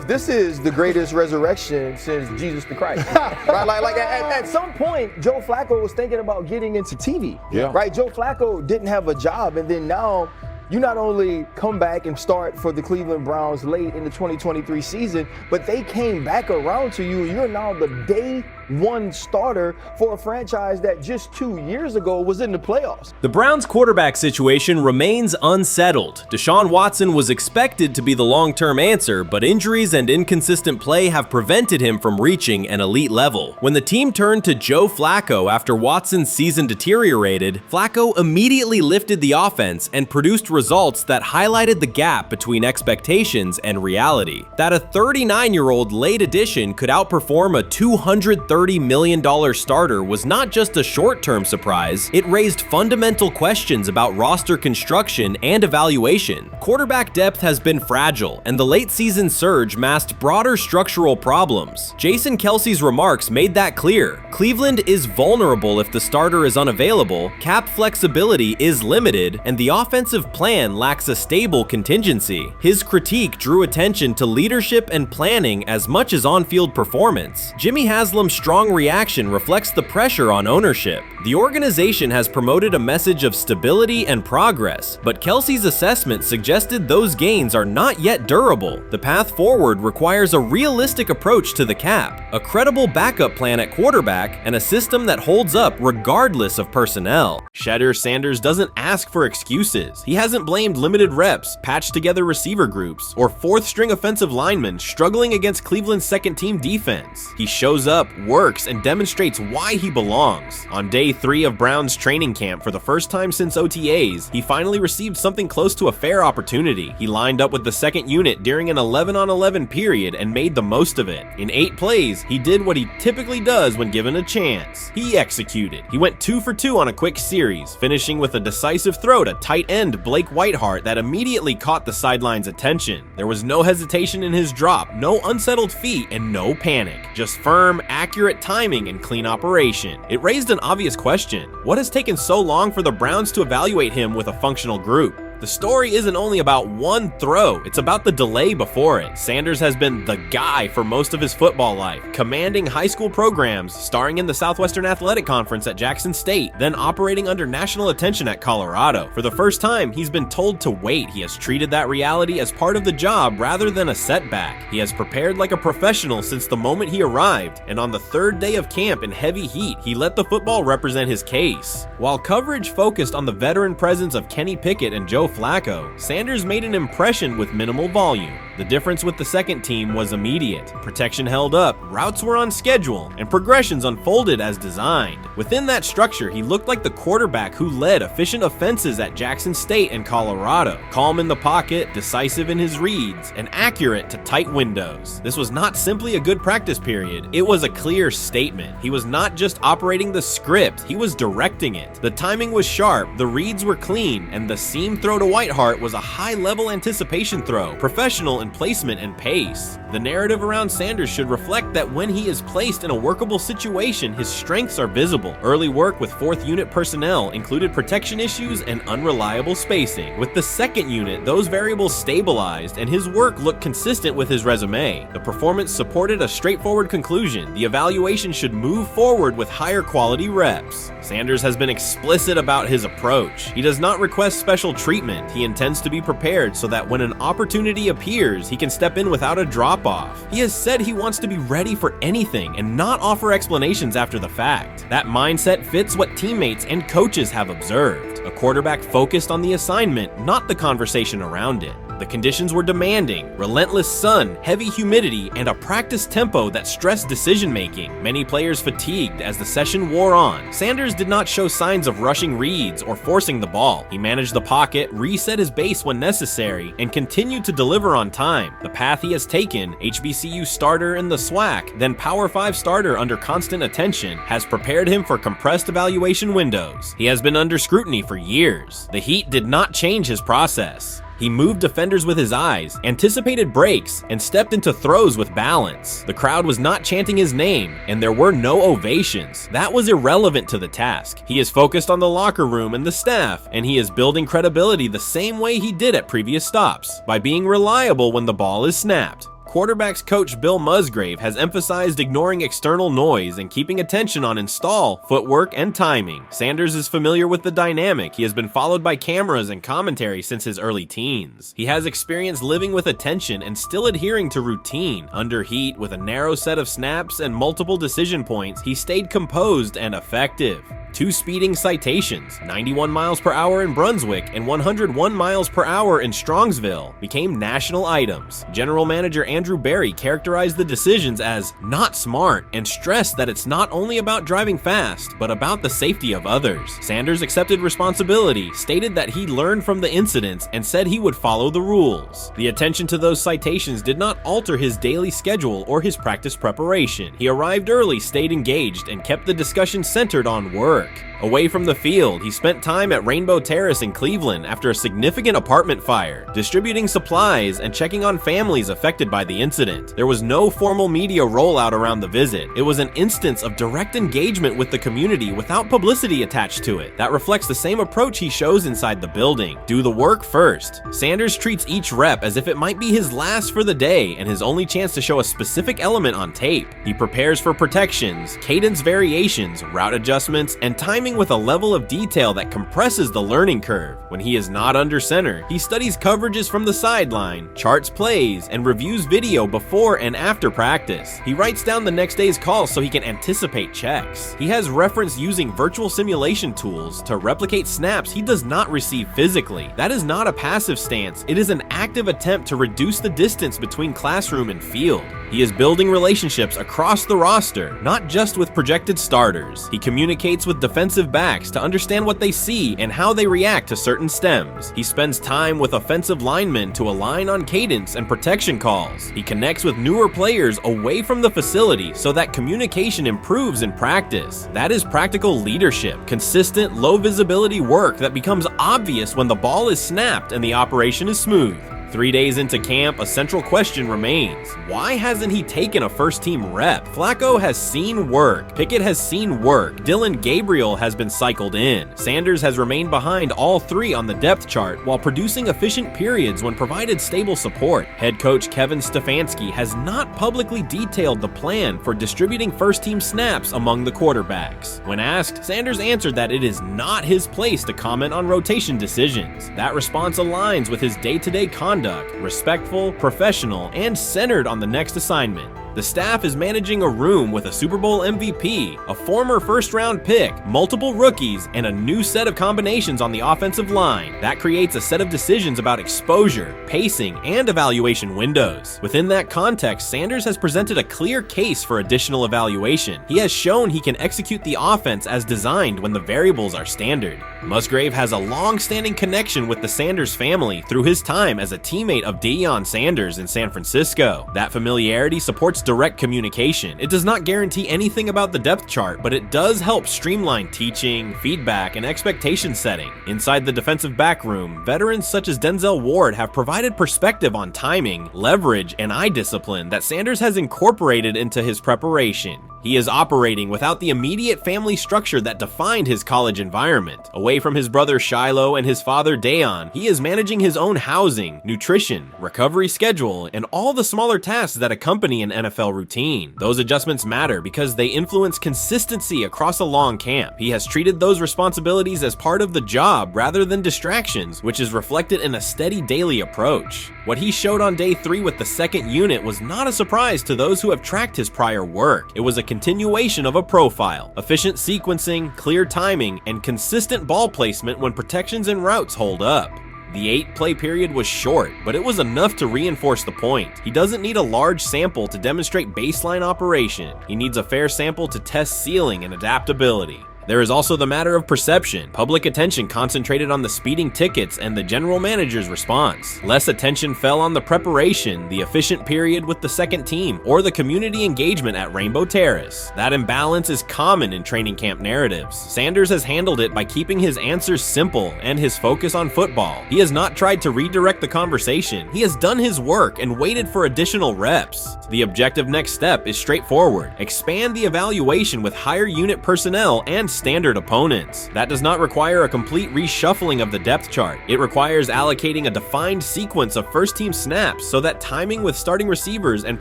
S21: this is the greatest resurrection since Jesus the Christ. Right, like at some point, Joe Flacco was thinking about getting into TV.
S19: Yeah.
S21: Right, Joe Flacco didn't have a job, and then now you not only come back and start for the Cleveland Browns late in the 2023 season, but they came back around to you. You're now the day one starter for a franchise that just 2 years ago was in the playoffs.
S2: The Browns' quarterback situation remains unsettled. Deshaun Watson was expected to be the long-term answer, but injuries and inconsistent play have prevented him from reaching an elite level. When the team turned to Joe Flacco after Watson's season deteriorated, Flacco immediately lifted the offense and produced results that highlighted the gap between expectations and reality. That a 39-year-old late addition could outperform a $230 million starter was not just a short-term surprise, it raised fundamental questions about roster construction and evaluation. Quarterback depth has been fragile, and the late-season surge masked broader structural problems. Jason Kelce's remarks made that clear. Cleveland is vulnerable if the starter is unavailable, cap flexibility is limited, and the offensive plan lacks a stable contingency. His critique drew attention to leadership and planning as much as on-field performance. Jimmy Haslam's strong reaction reflects the pressure on ownership. The organization has promoted a message of stability and progress, but Kelce's assessment suggested those gains are not yet durable. The path forward requires a realistic approach to the cap, a credible backup plan at quarterback, and a system that holds up regardless of personnel. Shedeur Sanders doesn't ask for excuses. He hasn't blamed limited reps, patched together receiver groups, or fourth-string offensive linemen struggling against Cleveland's second-team defense. He shows up, works, and demonstrates why he belongs. On day 3 of Browns training camp, for the first time since OTAs, he finally received something close to a fair opportunity. He lined up with the second unit during an 11-on-11 period and made the most of it. In 8 plays, he did what he typically does when given a chance. He executed. He went 2 for 2 on a quick series, finishing with a decisive throw to tight end Blake Whiteheart that immediately caught the sideline's attention. There was no hesitation in his drop, no unsettled feet, and no panic. Just firm, accurate timing and clean operation. It raised an obvious question. What has taken so long for the Browns to evaluate him with a functional group? The story isn't only about one throw, it's about the delay before it. Sanders has been the guy for most of his football life, commanding high school programs, starring in the Southwestern Athletic Conference at Jackson State, then operating under national attention at Colorado. For the first time, he's been told to wait. He has treated that reality as part of the job rather than a setback. He has prepared like a professional since the moment he arrived, and on the 3rd day of camp in heavy heat, he let the football represent his case. While coverage focused on the veteran presence of Kenny Pickett and Joe Flacco, Sanders made an impression with minimal volume. The difference with the second team was immediate. Protection held up, routes were on schedule, and progressions unfolded as designed. Within that structure, he looked like the quarterback who led efficient offenses at Jackson State and Colorado. Calm in the pocket, decisive in his reads, and accurate to tight windows. This was not simply a good practice period, it was a clear statement. He was not just operating the script, he was directing it. The timing was sharp, the reads were clean, and the seam throw throw to Whitehart was a high-level anticipation throw, professional in placement and pace. The narrative around Sanders should reflect that when he is placed in a workable situation, his strengths are visible. Early work with 4th unit personnel included protection issues and unreliable spacing. With the 2nd unit, those variables stabilized and his work looked consistent with his resume. The performance supported a straightforward conclusion. The evaluation should move forward with higher quality reps. Sanders has been explicit about his approach. He does not request special treatment. He intends to be prepared so that when an opportunity appears, he can step in without a drop-off. He has said he wants to be ready for anything and not offer explanations after the fact. That mindset fits what teammates and coaches have observed. A quarterback focused on the assignment, not the conversation around it. The conditions were demanding: relentless sun, heavy humidity, and a practice tempo that stressed decision-making. Many players fatigued as the session wore on. Sanders did not show signs of rushing reads or forcing the ball. He managed the pocket, reset his base when necessary, and continued to deliver on time. The path he has taken, HBCU starter in the SWAC, then Power 5 starter under constant attention, has prepared him for compressed evaluation windows. He has been under scrutiny for years. The heat did not change his process. He moved defenders with his eyes, anticipated breaks, and stepped into throws with balance. The crowd was not chanting his name, and there were no ovations. That was irrelevant to the task. He is focused on the locker room and the staff, and he is building credibility the same way he did at previous stops, by being reliable when the ball is snapped. Quarterbacks coach Bill Musgrave has emphasized ignoring external noise and keeping attention on install, footwork, and timing. Sanders is familiar with the dynamic. He has been followed by cameras and commentary since his early teens. He has experience living with attention and still adhering to routine. Under heat, with a narrow set of snaps and multiple decision points, he stayed composed and effective. 2 speeding citations, 91 miles per hour in Brunswick and 101 miles per hour in Strongsville, became national items. General Manager Andrew Berry characterized the decisions as not smart and stressed that it's not only about driving fast, but about the safety of others. Sanders accepted responsibility, stated that he learned from the incidents, and said he would follow the rules. The attention to those citations did not alter his daily schedule or his practice preparation. He arrived early, stayed engaged, and kept the discussion centered on work. Away from the field, he spent time at Rainbow Terrace in Cleveland after a significant apartment fire, distributing supplies and checking on families affected by the incident. There was no formal media rollout around the visit. It was an instance of direct engagement with the community without publicity attached to it. That reflects the same approach he shows inside the building. Do the work first. Sanders treats each rep as if it might be his last for the day and his only chance to show a specific element on tape. He prepares for protections, cadence variations, route adjustments, and timing with a level of detail that compresses the learning curve. When he is not under center, he studies coverages from the sideline, charts plays, and reviews video before and after practice. He writes down the next day's calls so he can anticipate checks. He has reference using virtual simulation tools to replicate snaps he does not receive physically. That is not a passive stance. It is an active attempt to reduce the distance between classroom and field. He is building relationships across the roster, not just with projected starters. He communicates with defensive backs to understand what they see and how they react to certain stems. He spends time with offensive linemen to align on cadence and protection calls. He connects with newer players away from the facility so that communication improves in practice. That is practical leadership, consistent, low visibility work that becomes obvious when the ball is snapped and the operation is smooth. 3 days into camp, a central question remains. Why hasn't he taken a first-team rep? Flacco has seen work. Pickett has seen work. Dylan Gabriel has been cycled in. Sanders has remained behind all 3 on the depth chart while producing efficient periods when provided stable support. Head coach Kevin Stefanski has not publicly detailed the plan for distributing first-team snaps among the quarterbacks. When asked, Sanders answered that it is not his place to comment on rotation decisions. That response aligns with his day-to-day conduct, respectful, professional, and centered on the next assignment. The staff is managing a room with a Super Bowl MVP, a former first-round pick, multiple rookies, and a new set of combinations on the offensive line. That creates a set of decisions about exposure, pacing, and evaluation windows. Within that context, Sanders has presented a clear case for additional evaluation. He has shown he can execute the offense as designed when the variables are standard. Musgrave has a long-standing connection with the Sanders family through his time as a teammate of Deion Sanders in San Francisco. That familiarity supports direct communication. It does not guarantee anything about the depth chart, but it does help streamline teaching, feedback, and expectation setting. Inside the defensive back room, veterans such as Denzel Ward have provided perspective on timing, leverage, and eye discipline that Sanders has incorporated into his preparation. He is operating without the immediate family structure that defined his college environment. Away from his brother Shiloh and his father Dayon, he is managing his own housing, nutrition, recovery schedule, and all the smaller tasks that accompany an NFL routine. Those adjustments matter because they influence consistency across a long camp. He has treated those responsibilities as part of the job rather than distractions, which is reflected in a steady daily approach. What he showed on day 3 with the second unit was not a surprise to those who have tracked his prior work. It was a continuation of a profile: efficient sequencing, clear timing, and consistent ball placement when protections and routes hold up. The 8-play period was short, but it was enough to reinforce the point. He doesn't need a large sample to demonstrate baseline operation. He needs a fair sample to test ceiling and adaptability. There is also the matter of perception. Public attention concentrated on the speeding tickets and the general manager's response. Less attention fell on the preparation, the efficient period with the second team, or the community engagement at Rainbow Terrace. That imbalance is common in training camp narratives. Sanders has handled it by keeping his answers simple and his focus on football. He has not tried to redirect the conversation. He has done his work and waited for additional reps. The objective next step is straightforward: expand the evaluation with higher unit personnel and standard opponents. That does not require a complete reshuffling of the depth chart. It requires allocating a defined sequence of first-team snaps so that timing with starting receivers and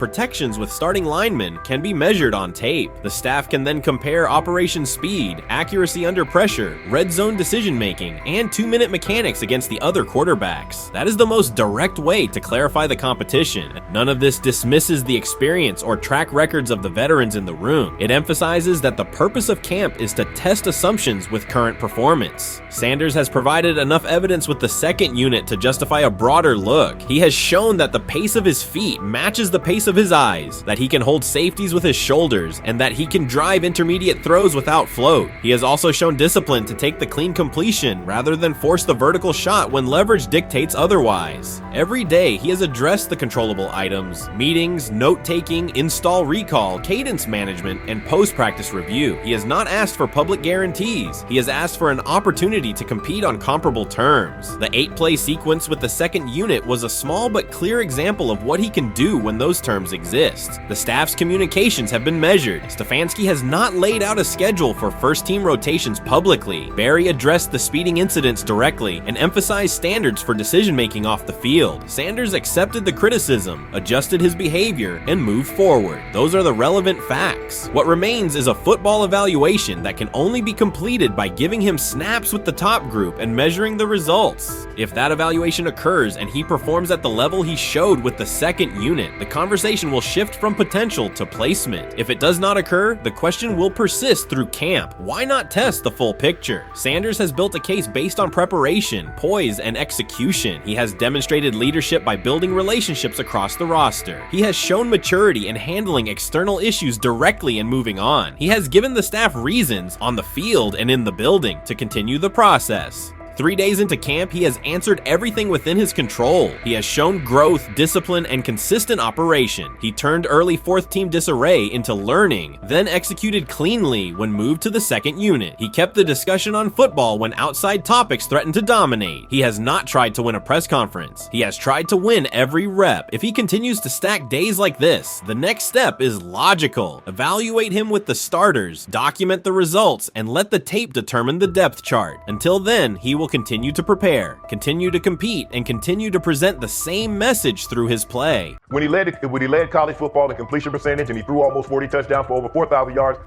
S2: protections with starting linemen can be measured on tape. The staff can then compare operation speed, accuracy under pressure, red zone decision-making, and 2-minute mechanics against the other quarterbacks. That is the most direct way to clarify the competition. None of this dismisses the experience or track records of the veterans in the room. It emphasizes that the purpose of camp is to test assumptions with current performance. Sanders has provided enough evidence with the second unit to justify a broader look. He has shown that the pace of his feet matches the pace of his eyes, that he can hold safeties with his shoulders, and that he can drive intermediate throws without float. He has also shown discipline to take the clean completion rather than force the vertical shot when leverage dictates otherwise. Every day, he has addressed the controllable items: meetings, note-taking, install recall, cadence management, and post-practice review. He has not asked for public guarantees. He has asked for an opportunity to compete on comparable terms. The 8-play sequence with the second unit was a small but clear example of what he can do when those terms exist. The staff's communications have been measured. Stefanski has not laid out a schedule for first-team rotations publicly. Barry addressed the speeding incidents directly and emphasized standards for decision-making off the field. Sanders accepted the criticism, adjusted his behavior, and moved forward. Those are the relevant facts. What remains is a football evaluation that can only be completed by giving him snaps with the top group and measuring the results. If that evaluation occurs and he performs at the level he showed with the second unit, the conversation will shift from potential to placement. If it does not occur, the question will persist through camp. Why not test the full picture? Sanders has built a case based on preparation, poise, and execution. He has demonstrated leadership by building relationships across the roster. He has shown maturity in handling external issues directly and moving on. He has given the staff reasons on the field and in the building to continue the process. 3 days into camp, he has answered everything within his control. He has shown growth, discipline, and consistent operation. He turned early fourth-team disarray into learning, then executed cleanly when moved to the second unit. He kept the discussion on football when outside topics threatened to dominate. He has not tried to win a press conference. He has tried to win every rep. If he continues to stack days like this, the next step is logical. Evaluate him with the starters, document the results, and let the tape determine the depth chart. Until then, he will continue to prepare, continue to compete, and continue to present the same message through his play.
S1: When he led college football in completion percentage and he threw almost 40 touchdowns for over 4,000 yards,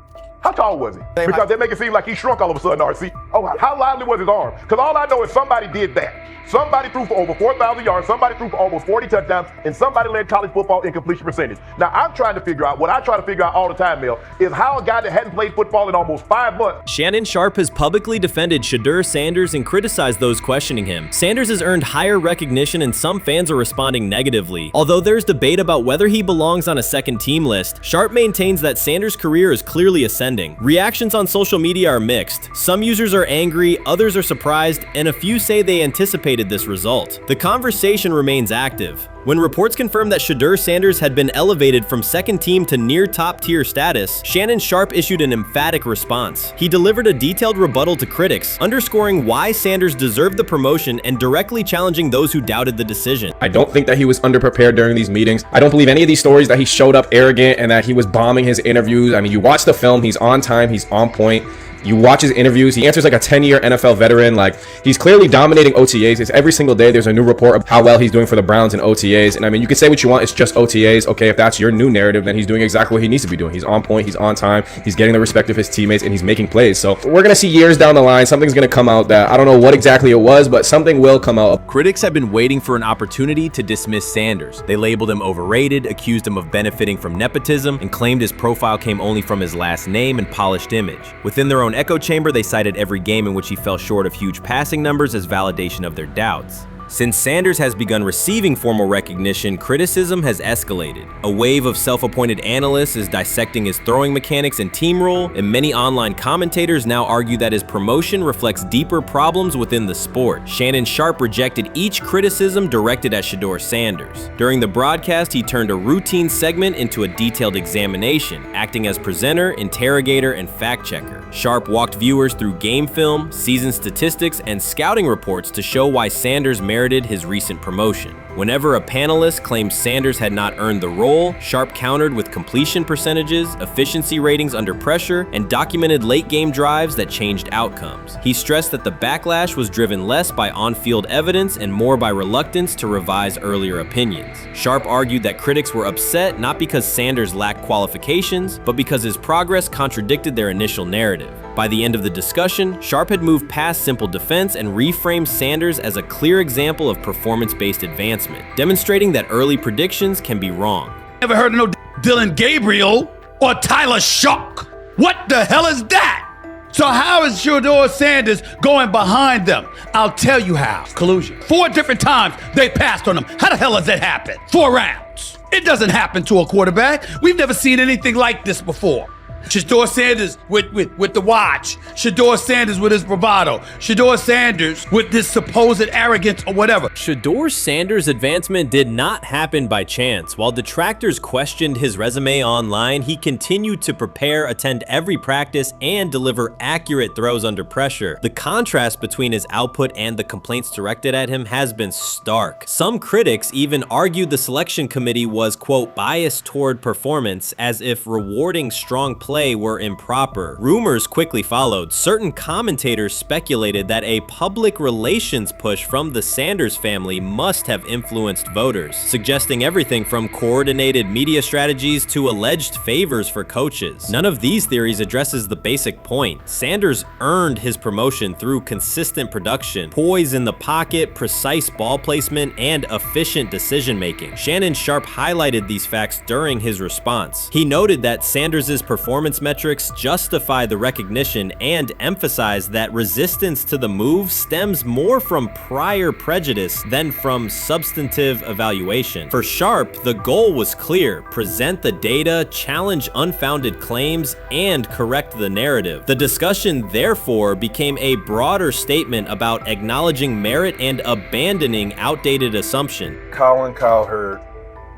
S1: how tall was he? Because they make it seem like he shrunk all of a sudden, RC. Oh, how lively was his arm? Because all I know is somebody did that. Somebody threw for over 4,000 yards, somebody threw for almost 40 touchdowns, and somebody led college football in completion percentage. Now, I'm trying to figure out, what I try to figure out all the time, Mel, is how a guy that hadn't played football in almost 5 months.
S2: Shannon Sharpe has publicly defended Shedeur Sanders and criticized those questioning him. Sanders has earned higher recognition and some fans are responding negatively. Although there's debate about whether he belongs on a second team list, Sharpe maintains that Sanders' career is clearly ascending. Reactions on social media are mixed. Some users are angry, others are surprised, and a few say they anticipated this result. The conversation remains active. When reports confirmed that Shedeur Sanders had been elevated from second team to near top-tier status, Shannon Sharpe issued an emphatic response. He delivered a detailed rebuttal to critics, underscoring why Sanders deserved the promotion and directly challenging those who doubted the decision.
S4: I don't think that he was underprepared during these meetings. I don't believe any of these stories that he showed up arrogant and that he was bombing his interviews. I mean, you watch the film, he's on time, he's on point. You watch his interviews, he answers like a 10-year NFL veteran. Like, he's clearly dominating OTAs. It's every single day there's a new report of how well he's doing for the Browns in OTAs. And I mean, you can say what you want, it's just OTAs. Okay, if that's your new narrative, then he's doing exactly what he needs to be doing. He's on point, he's on time, he's getting the respect of his teammates, and he's making plays. So we're gonna see years down the line, something's gonna come out that I don't know what exactly it was, but something will come out.
S2: Critics have been waiting for an opportunity to dismiss Sanders. They labeled him overrated, accused him of benefiting from nepotism, and claimed his profile came only from his last name and polished image. Within their own echo chamber, they cited every game in which he fell short of huge passing numbers as validation of their doubts. Since Sanders has begun receiving formal recognition, criticism has escalated. A wave of self-appointed analysts is dissecting his throwing mechanics and team role, and many online commentators now argue that his promotion reflects deeper problems within the sport. Shannon Sharpe rejected each criticism directed at Shedeur Sanders. During the broadcast, he turned a routine segment into a detailed examination, acting as presenter, interrogator, and fact-checker. Sharpe walked viewers through game film, season statistics, and scouting reports to show why Sanders merited his recent promotion. Whenever a panelist claimed Sanders had not earned the role, Sharpe countered with completion percentages, efficiency ratings under pressure, and documented late-game drives that changed outcomes. He stressed that the backlash was driven less by on-field evidence and more by reluctance to revise earlier opinions. Sharpe argued that critics were upset not because Sanders lacked qualifications, but because his progress contradicted their initial narrative. By the end of the discussion, Sharpe had moved past simple defense and reframed Sanders as a clear example of performance-based advancement, demonstrating that early predictions can be wrong.
S22: Never heard of no Dylan Gabriel or Tyler Shock. What the hell is that? So how is Shedeur Sanders going behind them? I'll tell you how. Collusion. 4 different times they passed on him. How the hell does that happen? 4 rounds. It doesn't happen to a quarterback. We've never seen anything like this before. Shedeur Sanders with the watch. Shedeur Sanders with his bravado. Shedeur Sanders with this supposed arrogance or whatever.
S2: Shedeur Sanders' advancement did not happen by chance. While detractors questioned his resume online, he continued to prepare, attend every practice, and deliver accurate throws under pressure. The contrast between his output and the complaints directed at him has been stark. Some critics even argued the selection committee was, quote, biased toward performance, as if rewarding strong play were improper. Rumors quickly followed. Certain commentators speculated that a public relations push from the Sanders family must have influenced voters, suggesting everything from coordinated media strategies to alleged favors for coaches. None of these theories addresses the basic point. Sanders earned his promotion through consistent production, poise in the pocket, precise ball placement, and efficient decision-making. Shannon Sharpe highlighted these facts during his response. He noted that Sanders' performance metrics justify the recognition and emphasize that resistance to the move stems more from prior prejudice than from substantive evaluation. For Sharpe, the goal was clear: present the data, challenge unfounded claims, and correct the narrative. The discussion, therefore, became a broader statement about acknowledging merit and abandoning outdated assumptions.
S23: Colin Cowherd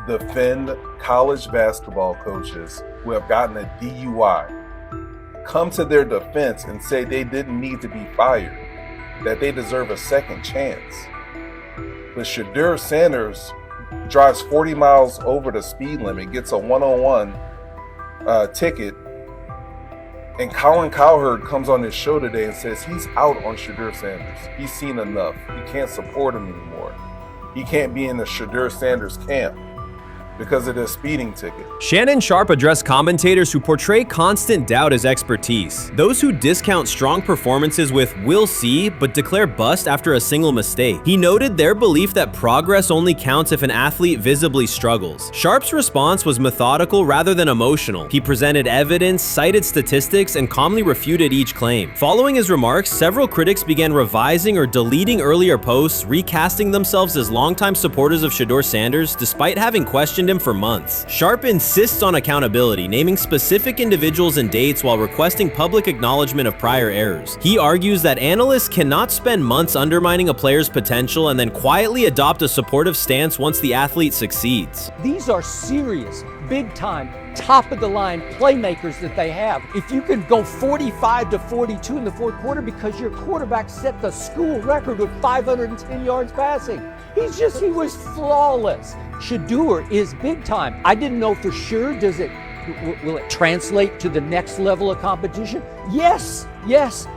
S23: defend college basketball coaches who have gotten a DUI, come to their defense and say they didn't need to be fired, that they deserve a second chance. But Shedeur Sanders drives 40 miles over the speed limit, gets a one-on-one ticket, and Colin Cowherd comes on his show today and says he's out on Shedeur Sanders. He's seen enough. He can't support him anymore. He can't be in the Shedeur Sanders camp because of the speeding ticket.
S2: Shannon Sharpe addressed commentators who portray constant doubt as expertise. Those who discount strong performances with "we'll see" but declare bust after a single mistake. He noted their belief that progress only counts if an athlete visibly struggles. Sharpe's response was methodical rather than emotional. He presented evidence, cited statistics, and calmly refuted each claim. Following his remarks, several critics began revising or deleting earlier posts, recasting themselves as longtime supporters of Shedeur Sanders despite having questioned questioned him for months. Sharp insists on accountability, naming specific individuals and dates while requesting public acknowledgement of prior errors. He argues that analysts cannot spend months undermining a player's potential and then quietly adopt a supportive stance once the athlete succeeds.
S3: These are serious, big-time, top-of-the-line playmakers that they have. If you can go 45 to 42 in the fourth quarter because your quarterback set the school record with 510 yards passing. He was flawless. Shedeur is big-time. I didn't know for sure, will it translate to the next level of competition? Yes,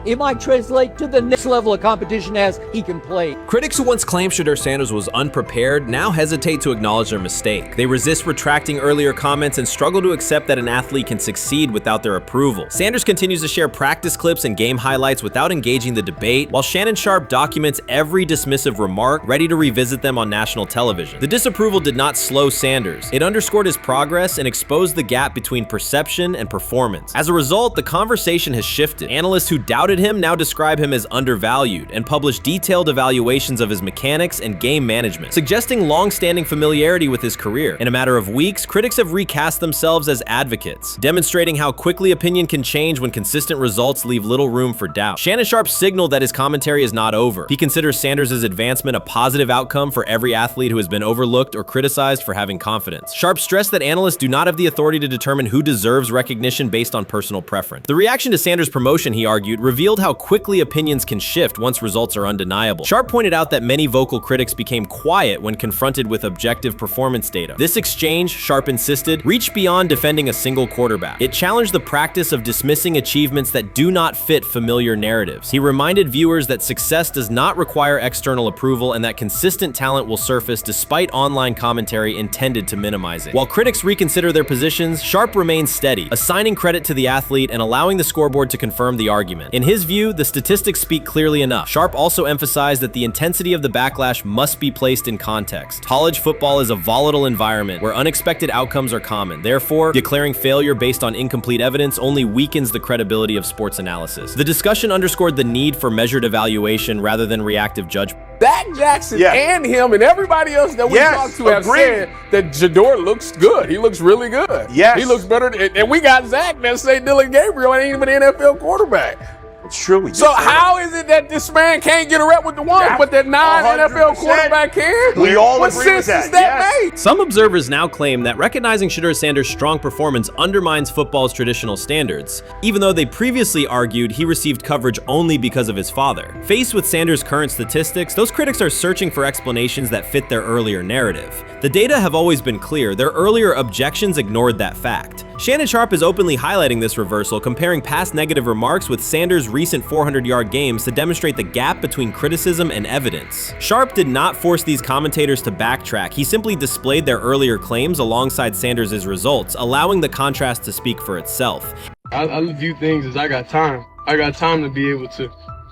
S3: it might translate to the next level of competition as he can play.
S2: Critics who once claimed Shedeur Sanders was unprepared now hesitate to acknowledge their mistake. They resist retracting earlier comments and struggle to accept that an athlete can succeed without their approval. Sanders continues to share practice clips and game highlights without engaging the debate, while Shannon Sharpe documents every dismissive remark, ready to revisit them on national television. The disapproval did not slow Sanders. It underscored his progress and exposed the gap between perception and performance. As a result, the conversation has shifted. Analysts who doubted him now describe him as undervalued and publish detailed evaluations of his mechanics and game management, suggesting long-standing familiarity with his career. In a matter of weeks, critics have recast themselves as advocates, demonstrating how quickly opinion can change when consistent results leave little room for doubt. Shannon Sharpe signaled that his commentary is not over. He considers Sanders' advancement a positive outcome for every athlete who has been overlooked or criticized for having confidence. Sharpe stressed that analysts do not have the authority to determine who deserves recognition based on personal preference. The reaction to Sanders' promotion, he argued, revealed how quickly opinions can shift once results are undeniable. Sharpe pointed out that many vocal critics became quiet when confronted with objective performance data. This exchange, Sharpe insisted, reached beyond defending a single quarterback. It challenged the practice of dismissing achievements that do not fit familiar narratives. He reminded viewers that success does not require external approval and that consistent talent will surface despite online commentary intended to minimize it. While critics reconsider their positions, Sharpe remains steady, assigning credit to the athlete and allowing the scoreboard to confirm the argument. In his view, the statistics speak clearly enough. Sharpe also emphasized that the intensity of the backlash must be placed in context. College football is a volatile environment where unexpected outcomes are common. Therefore, declaring failure based on incomplete evidence only weakens the credibility of sports analysis. The discussion underscored the need for measured evaluation rather than reactive judgment.
S5: Zach Jackson and him and everybody else that we talked to have said that Shedeur looks good. He looks really good. He looks better. And we got Zach that say Dylan Gabriel ain't even an NFL quarterback.
S7: It's true.
S5: So how is it that this man can't get a rep with the ones, but that non-NFL quarterback can?
S7: We all
S5: what
S7: agree with
S5: sense
S7: that.
S5: does that make?
S2: Some observers now claim that recognizing Shedeur Sanders' strong performance undermines football's traditional standards, even though they previously argued he received coverage only because of his father. Faced with Sanders' current statistics, those critics are searching for explanations that fit their earlier narrative. The data have always been clear. Their earlier objections ignored that fact. Shannon Sharpe is openly highlighting this reversal, comparing past negative remarks with Sanders' recent 400-yard games to demonstrate the gap between criticism and evidence. Sharpe did not force these commentators to backtrack. He simply displayed their earlier claims alongside Sanders' results, allowing the contrast to speak for itself.
S17: I view things as I got time. I got time to be able to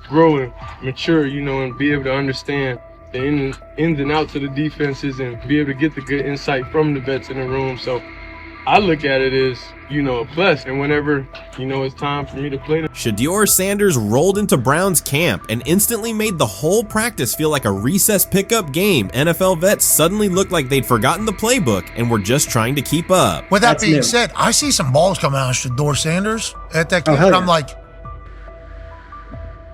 S17: grow and mature, and be able to understand the ins and outs of the defenses and be able to get the good insight from the vets in the room. So I look at it as, a plus, and whenever, it's time for me to play.
S24: Shedeur Sanders rolled into Browns camp and instantly made the whole practice feel like a recess pickup game. NFL vets suddenly looked like they'd forgotten the playbook and were just trying to keep up.
S25: With that being said, I see some balls coming out of Shedeur Sanders at that camp, and I'm like,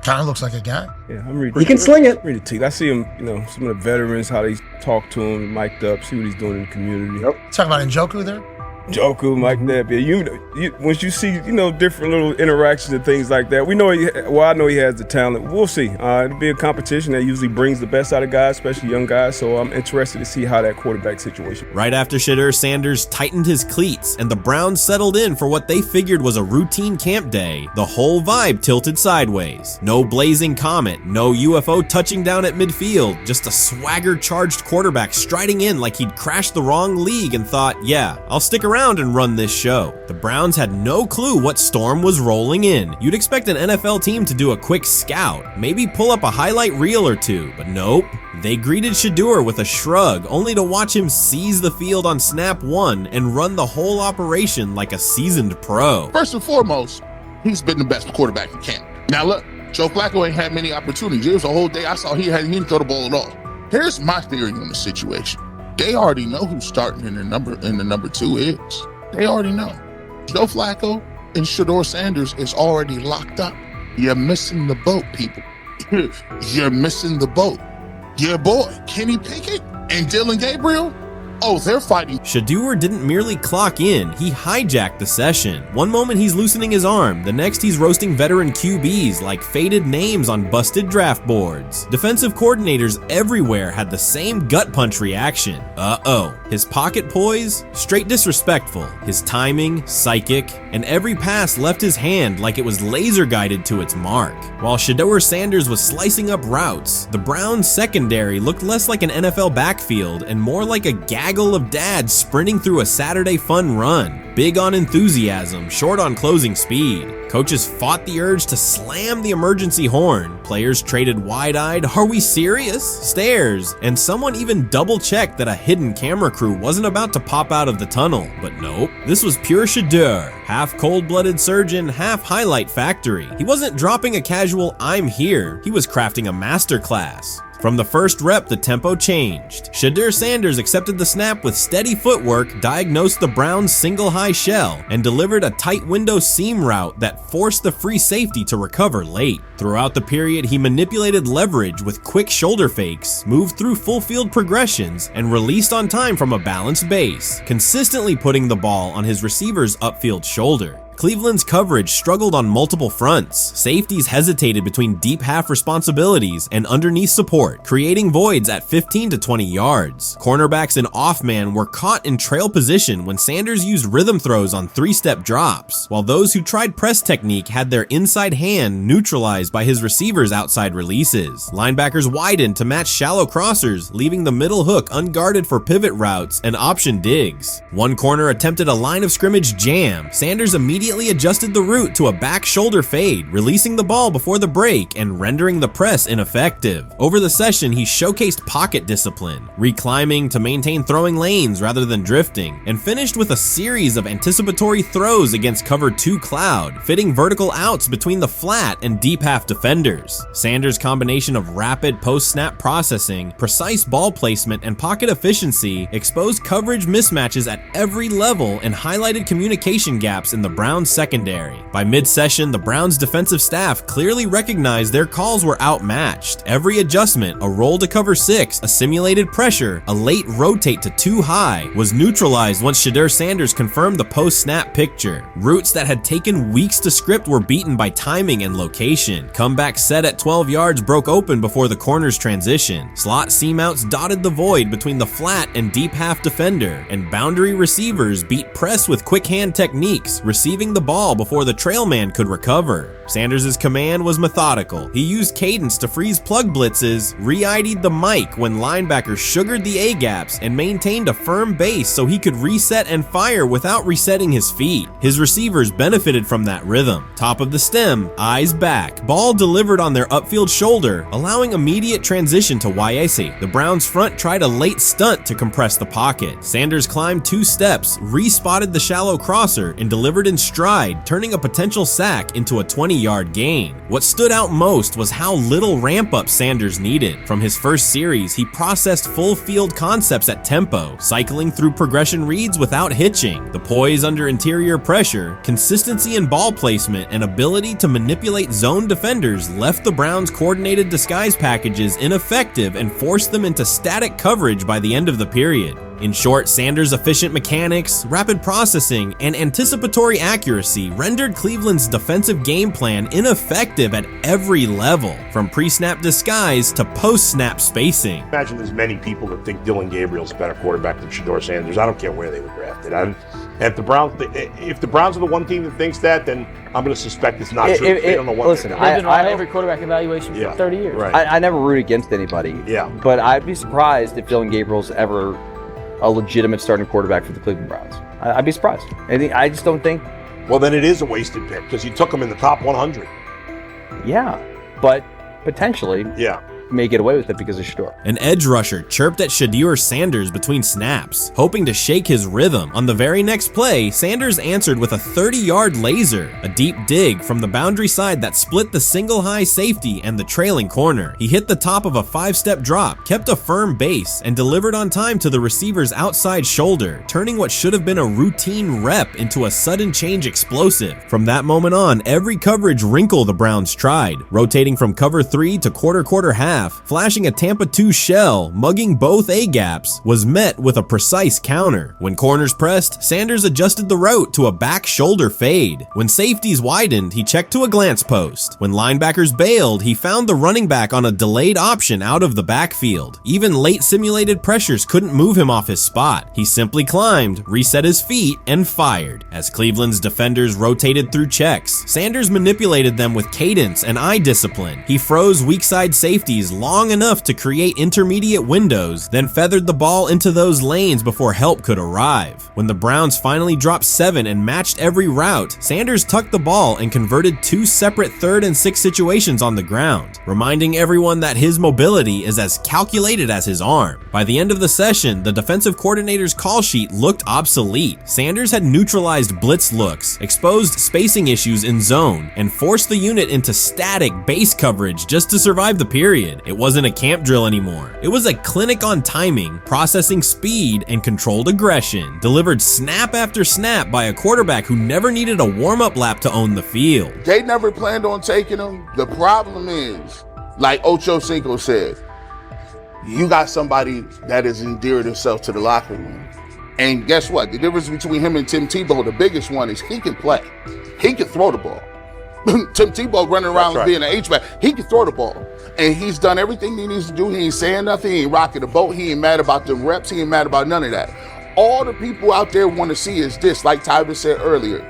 S25: kind of looks like a guy.
S26: Yeah, I'm ready.
S25: He can sling it.
S26: Ready to. I see him, some of the veterans, how they talk to him, mic'd up, see what he's doing in the community.
S25: Talking about Njoku there?
S26: Njoku, Mike Knapp. Yeah, once you see, different little interactions and things like that, I know he has the talent. We'll see. It'll be a competition that usually brings the best out of guys, especially young guys. So I'm interested to see how that quarterback situation.
S24: Right after Shedeur Sanders tightened his cleats and the Browns settled in for what they figured was a routine camp day, the whole vibe tilted sideways. No blazing comet, no UFO touching down at midfield, just a swagger-charged quarterback striding in like he'd crashed the wrong league and thought, yeah, I'll stick around and run this show. The Browns had no clue what storm was rolling in. You'd expect an NFL team to do a quick scout, maybe pull up a highlight reel or two, but nope. They greeted Shedeur with a shrug, only to watch him seize the field on snap one and run the whole operation like a seasoned pro.
S27: First and foremost, he's been the best quarterback in camp. Now look, Joe Flacco ain't had many opportunities. There was a whole day I saw he didn't throw the ball at all. Here's my theory on the situation. They already know who's starting in the number 2 is. They already know. Joe Flacco and Shedeur Sanders is already locked up. You're missing the boat, people. You're missing the boat. Your boy, Kenny Pickett and Dylan Gabriel, oh, they're fighting.
S24: Shedeur didn't merely clock in, he hijacked the session. One moment he's loosening his arm, the next he's roasting veteran QBs like faded names on busted draft boards. Defensive coordinators everywhere had the same gut punch reaction. Uh-oh. His pocket poise? Straight disrespectful. His timing? Psychic. And every pass left his hand like it was laser guided to its mark. While Shedeur Sanders was slicing up routes, the Browns secondary looked less like an NFL backfield and more like a gaggle of dads sprinting through a Saturday fun run. Big on enthusiasm, short on closing speed. Coaches fought the urge to slam the emergency horn. Players traded wide-eyed, "Are we serious?" stares, and someone even double-checked that a hidden camera crew wasn't about to pop out of the tunnel. But nope, this was pure Shedeur. Half cold-blooded surgeon, half highlight factory. He wasn't dropping a casual "I'm here," he was crafting a masterclass. From the first rep, the tempo changed. Shedeur Sanders accepted the snap with steady footwork, diagnosed the Browns' single high shell, and delivered a tight window seam route that forced the free safety to recover late. Throughout the period, he manipulated leverage with quick shoulder fakes, moved through full field progressions, and released on time from a balanced base, consistently putting the ball on his receiver's upfield shoulder. Cleveland's coverage struggled on multiple fronts. Safeties hesitated between deep half responsibilities and underneath support, creating voids at 15 to 20 yards. Cornerbacks and off-man were caught in trail position when Sanders used rhythm throws on 3-step drops, while those who tried press technique had their inside hand neutralized by his receivers' outside releases. Linebackers widened to match shallow crossers, leaving the middle hook unguarded for pivot routes and option digs. One corner attempted a line of scrimmage jam. Sanders immediately adjusted the route to a back shoulder fade, releasing the ball before the break and rendering the press ineffective. Over the session, he showcased pocket discipline, reclimbing to maintain throwing lanes rather than drifting, and finished with a series of anticipatory throws against cover 2 cloud, fitting vertical outs between the flat and deep half defenders. Sanders' combination of rapid post-snap processing, precise ball placement, and pocket efficiency exposed coverage mismatches at every level and highlighted communication gaps in the Browns secondary. By mid-session, the Browns defensive staff clearly recognized their calls were outmatched. Every adjustment, a roll to cover 6, a simulated pressure, a late rotate to 2 high, was neutralized once Shedeur Sanders confirmed the post-snap picture. Routes that had taken weeks to script were beaten by timing and location. Comeback set at 12 yards broke open before the corner's transition. Slot seam outs dotted the void between the flat and deep half defender, and boundary receivers beat press with quick hand techniques, receiving the ball before the trail man could recover. Sanders' command was methodical. He used cadence to freeze plug blitzes, re-ID'd the mic when linebackers sugared the A-gaps, and maintained a firm base so he could reset and fire without resetting his feet. His receivers benefited from that rhythm. Top of the stem, eyes back, ball delivered on their upfield shoulder, allowing immediate transition to YAC. The Browns front tried a late stunt to compress the pocket. Sanders climbed 2 steps, re-spotted the shallow crosser, and delivered in stride, turning a potential sack into a 20-yard gain. What stood out most was how little ramp-up Sanders needed. From his first series, he processed full-field concepts at tempo, cycling through progression reads without hitching. The poise under interior pressure, consistency in ball placement, and ability to manipulate zone defenders left the Browns' coordinated disguise packages ineffective and forced them into static coverage by the end of the period. In short, Sanders' efficient mechanics, rapid processing, and anticipatory accuracy rendered Cleveland's defensive game plan ineffective at every level, from pre-snap disguise to post-snap spacing.
S1: Imagine there's many people that think Dylan Gabriel's a better quarterback than Shedeur Sanders. I don't care where they were drafted. If the Browns are the one team that thinks that, then I'm going to suspect it's not true. They don't know what.
S10: Listen,
S6: I've been on every quarterback evaluation for 30 years.
S1: Right.
S10: I never root against anybody.
S1: Yeah.
S10: But I'd be surprised if Dylan Gabriel's ever a legitimate starting quarterback for the Cleveland Browns. I'd be surprised. I just don't think.
S1: Well, then it is a wasted pick because you took him in the top 100.
S10: Yeah, but potentially.
S1: Yeah.
S7: may get away with it because of Shedeur.
S24: An edge rusher chirped at Shedeur Sanders between snaps, hoping to shake his rhythm. On the very next play, Sanders answered with a 30-yard laser, a deep dig from the boundary side that split the single high safety and the trailing corner. He hit the top of a 5-step drop, kept a firm base, and delivered on time to the receiver's outside shoulder, turning what should have been a routine rep into a sudden change explosive. From that moment on, every coverage wrinkle the Browns tried, rotating from cover 3 to quarter half, flashing a Tampa 2 shell, mugging both A-gaps, was met with a precise counter. When corners pressed, Sanders adjusted the route to a back shoulder fade. When safeties widened, he checked to a glance post. When linebackers bailed, he found the running back on a delayed option out of the backfield. Even late simulated pressures couldn't move him off his spot. He simply climbed, reset his feet, and fired. As Cleveland's defenders rotated through checks, Sanders manipulated them with cadence and eye discipline. He froze weak side safeties long enough to create intermediate windows, then feathered the ball into those lanes before help could arrive. When the Browns finally dropped 7 and matched every route, Sanders tucked the ball and converted 2 separate 3rd and 6 situations on the ground, reminding everyone that his mobility is as calculated as his arm. By the end of the session, the defensive coordinator's call sheet looked obsolete. Sanders had neutralized blitz looks, exposed spacing issues in zone, and forced the unit into static base coverage just to survive the period. It wasn't a camp drill anymore. It was a clinic on timing, processing speed, and controlled aggression, delivered snap after snap by a quarterback who never needed a warm-up lap to own the field.
S27: They never planned on taking him. The problem is, like Ocho Cinco said, you got somebody that has endeared himself to the locker room. And guess what? The difference between him and Tim Tebow, the biggest one, is he can play. He can throw the ball. Tim Tebow running around being an H-back, he can throw the ball. And he's done everything he needs to do. He ain't saying nothing. He ain't rocking the boat. He ain't mad about the reps. He ain't mad about none of that. All the people out there want to see is this, like Tyler said earlier.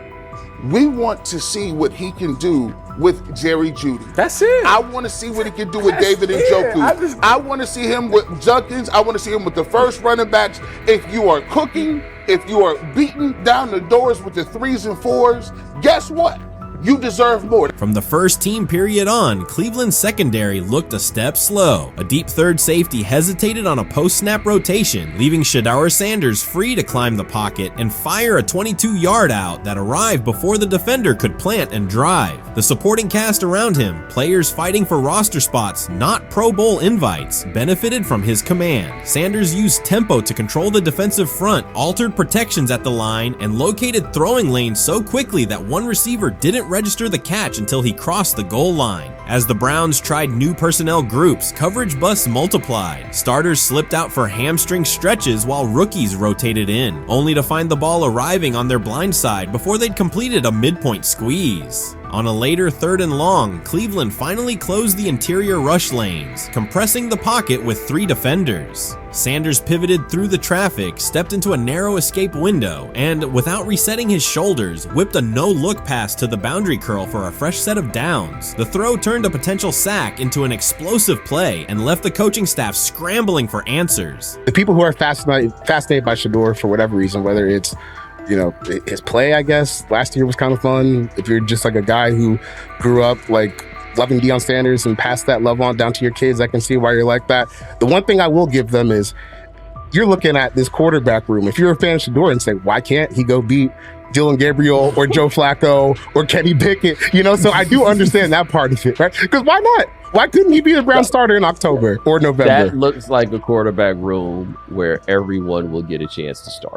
S27: We want to see what he can do with Jerry Jeudy.
S5: That's it.
S27: I want to see what he can do with David Njoku. I want to see him with Junkins. I want to see him with the first running backs. If you are cooking, if you are beating down the doors with the 3s and 4s, guess what? You deserve more.
S24: From the first team period on, Cleveland's secondary looked a step slow. A deep third safety hesitated on a post-snap rotation, leaving Shedeur Sanders free to climb the pocket and fire a 22-yard out that arrived before the defender could plant and drive. The supporting cast around him, players fighting for roster spots, not Pro Bowl invites, benefited from his command. Sanders used tempo to control the defensive front, altered protections at the line, and located throwing lanes so quickly that one receiver didn't register the catch until he crossed the goal line. As the Browns tried new personnel groups, coverage busts multiplied. Starters slipped out for hamstring stretches while rookies rotated in, only to find the ball arriving on their blind side before they'd completed a midpoint squeeze. On a later 3rd and long, Cleveland finally closed the interior rush lanes, compressing the pocket with 3 defenders. Sanders pivoted through the traffic, stepped into a narrow escape window, and, without resetting his shoulders, whipped a no-look pass to the boundary curl for a fresh set of downs. The throw turned a potential sack into an explosive play and left the coaching staff scrambling for answers.
S8: The people who are fascinated by Shedeur for whatever reason, whether it's his play, I guess, last year was kind of fun. If you're just like a guy who grew up like loving Deion Sanders and passed that love on down to your kids, I can see why you're like that. The one thing I will give them is you're looking at this quarterback room. If you're a fan of Shedeur and say, why can't he go beat Dylan Gabriel or Joe Flacco or Kenny Pickett? So I do understand that part of it, right? Because why not? Why couldn't he be a Brown starter in October or November?
S7: That looks like a quarterback room where everyone will get a chance to start.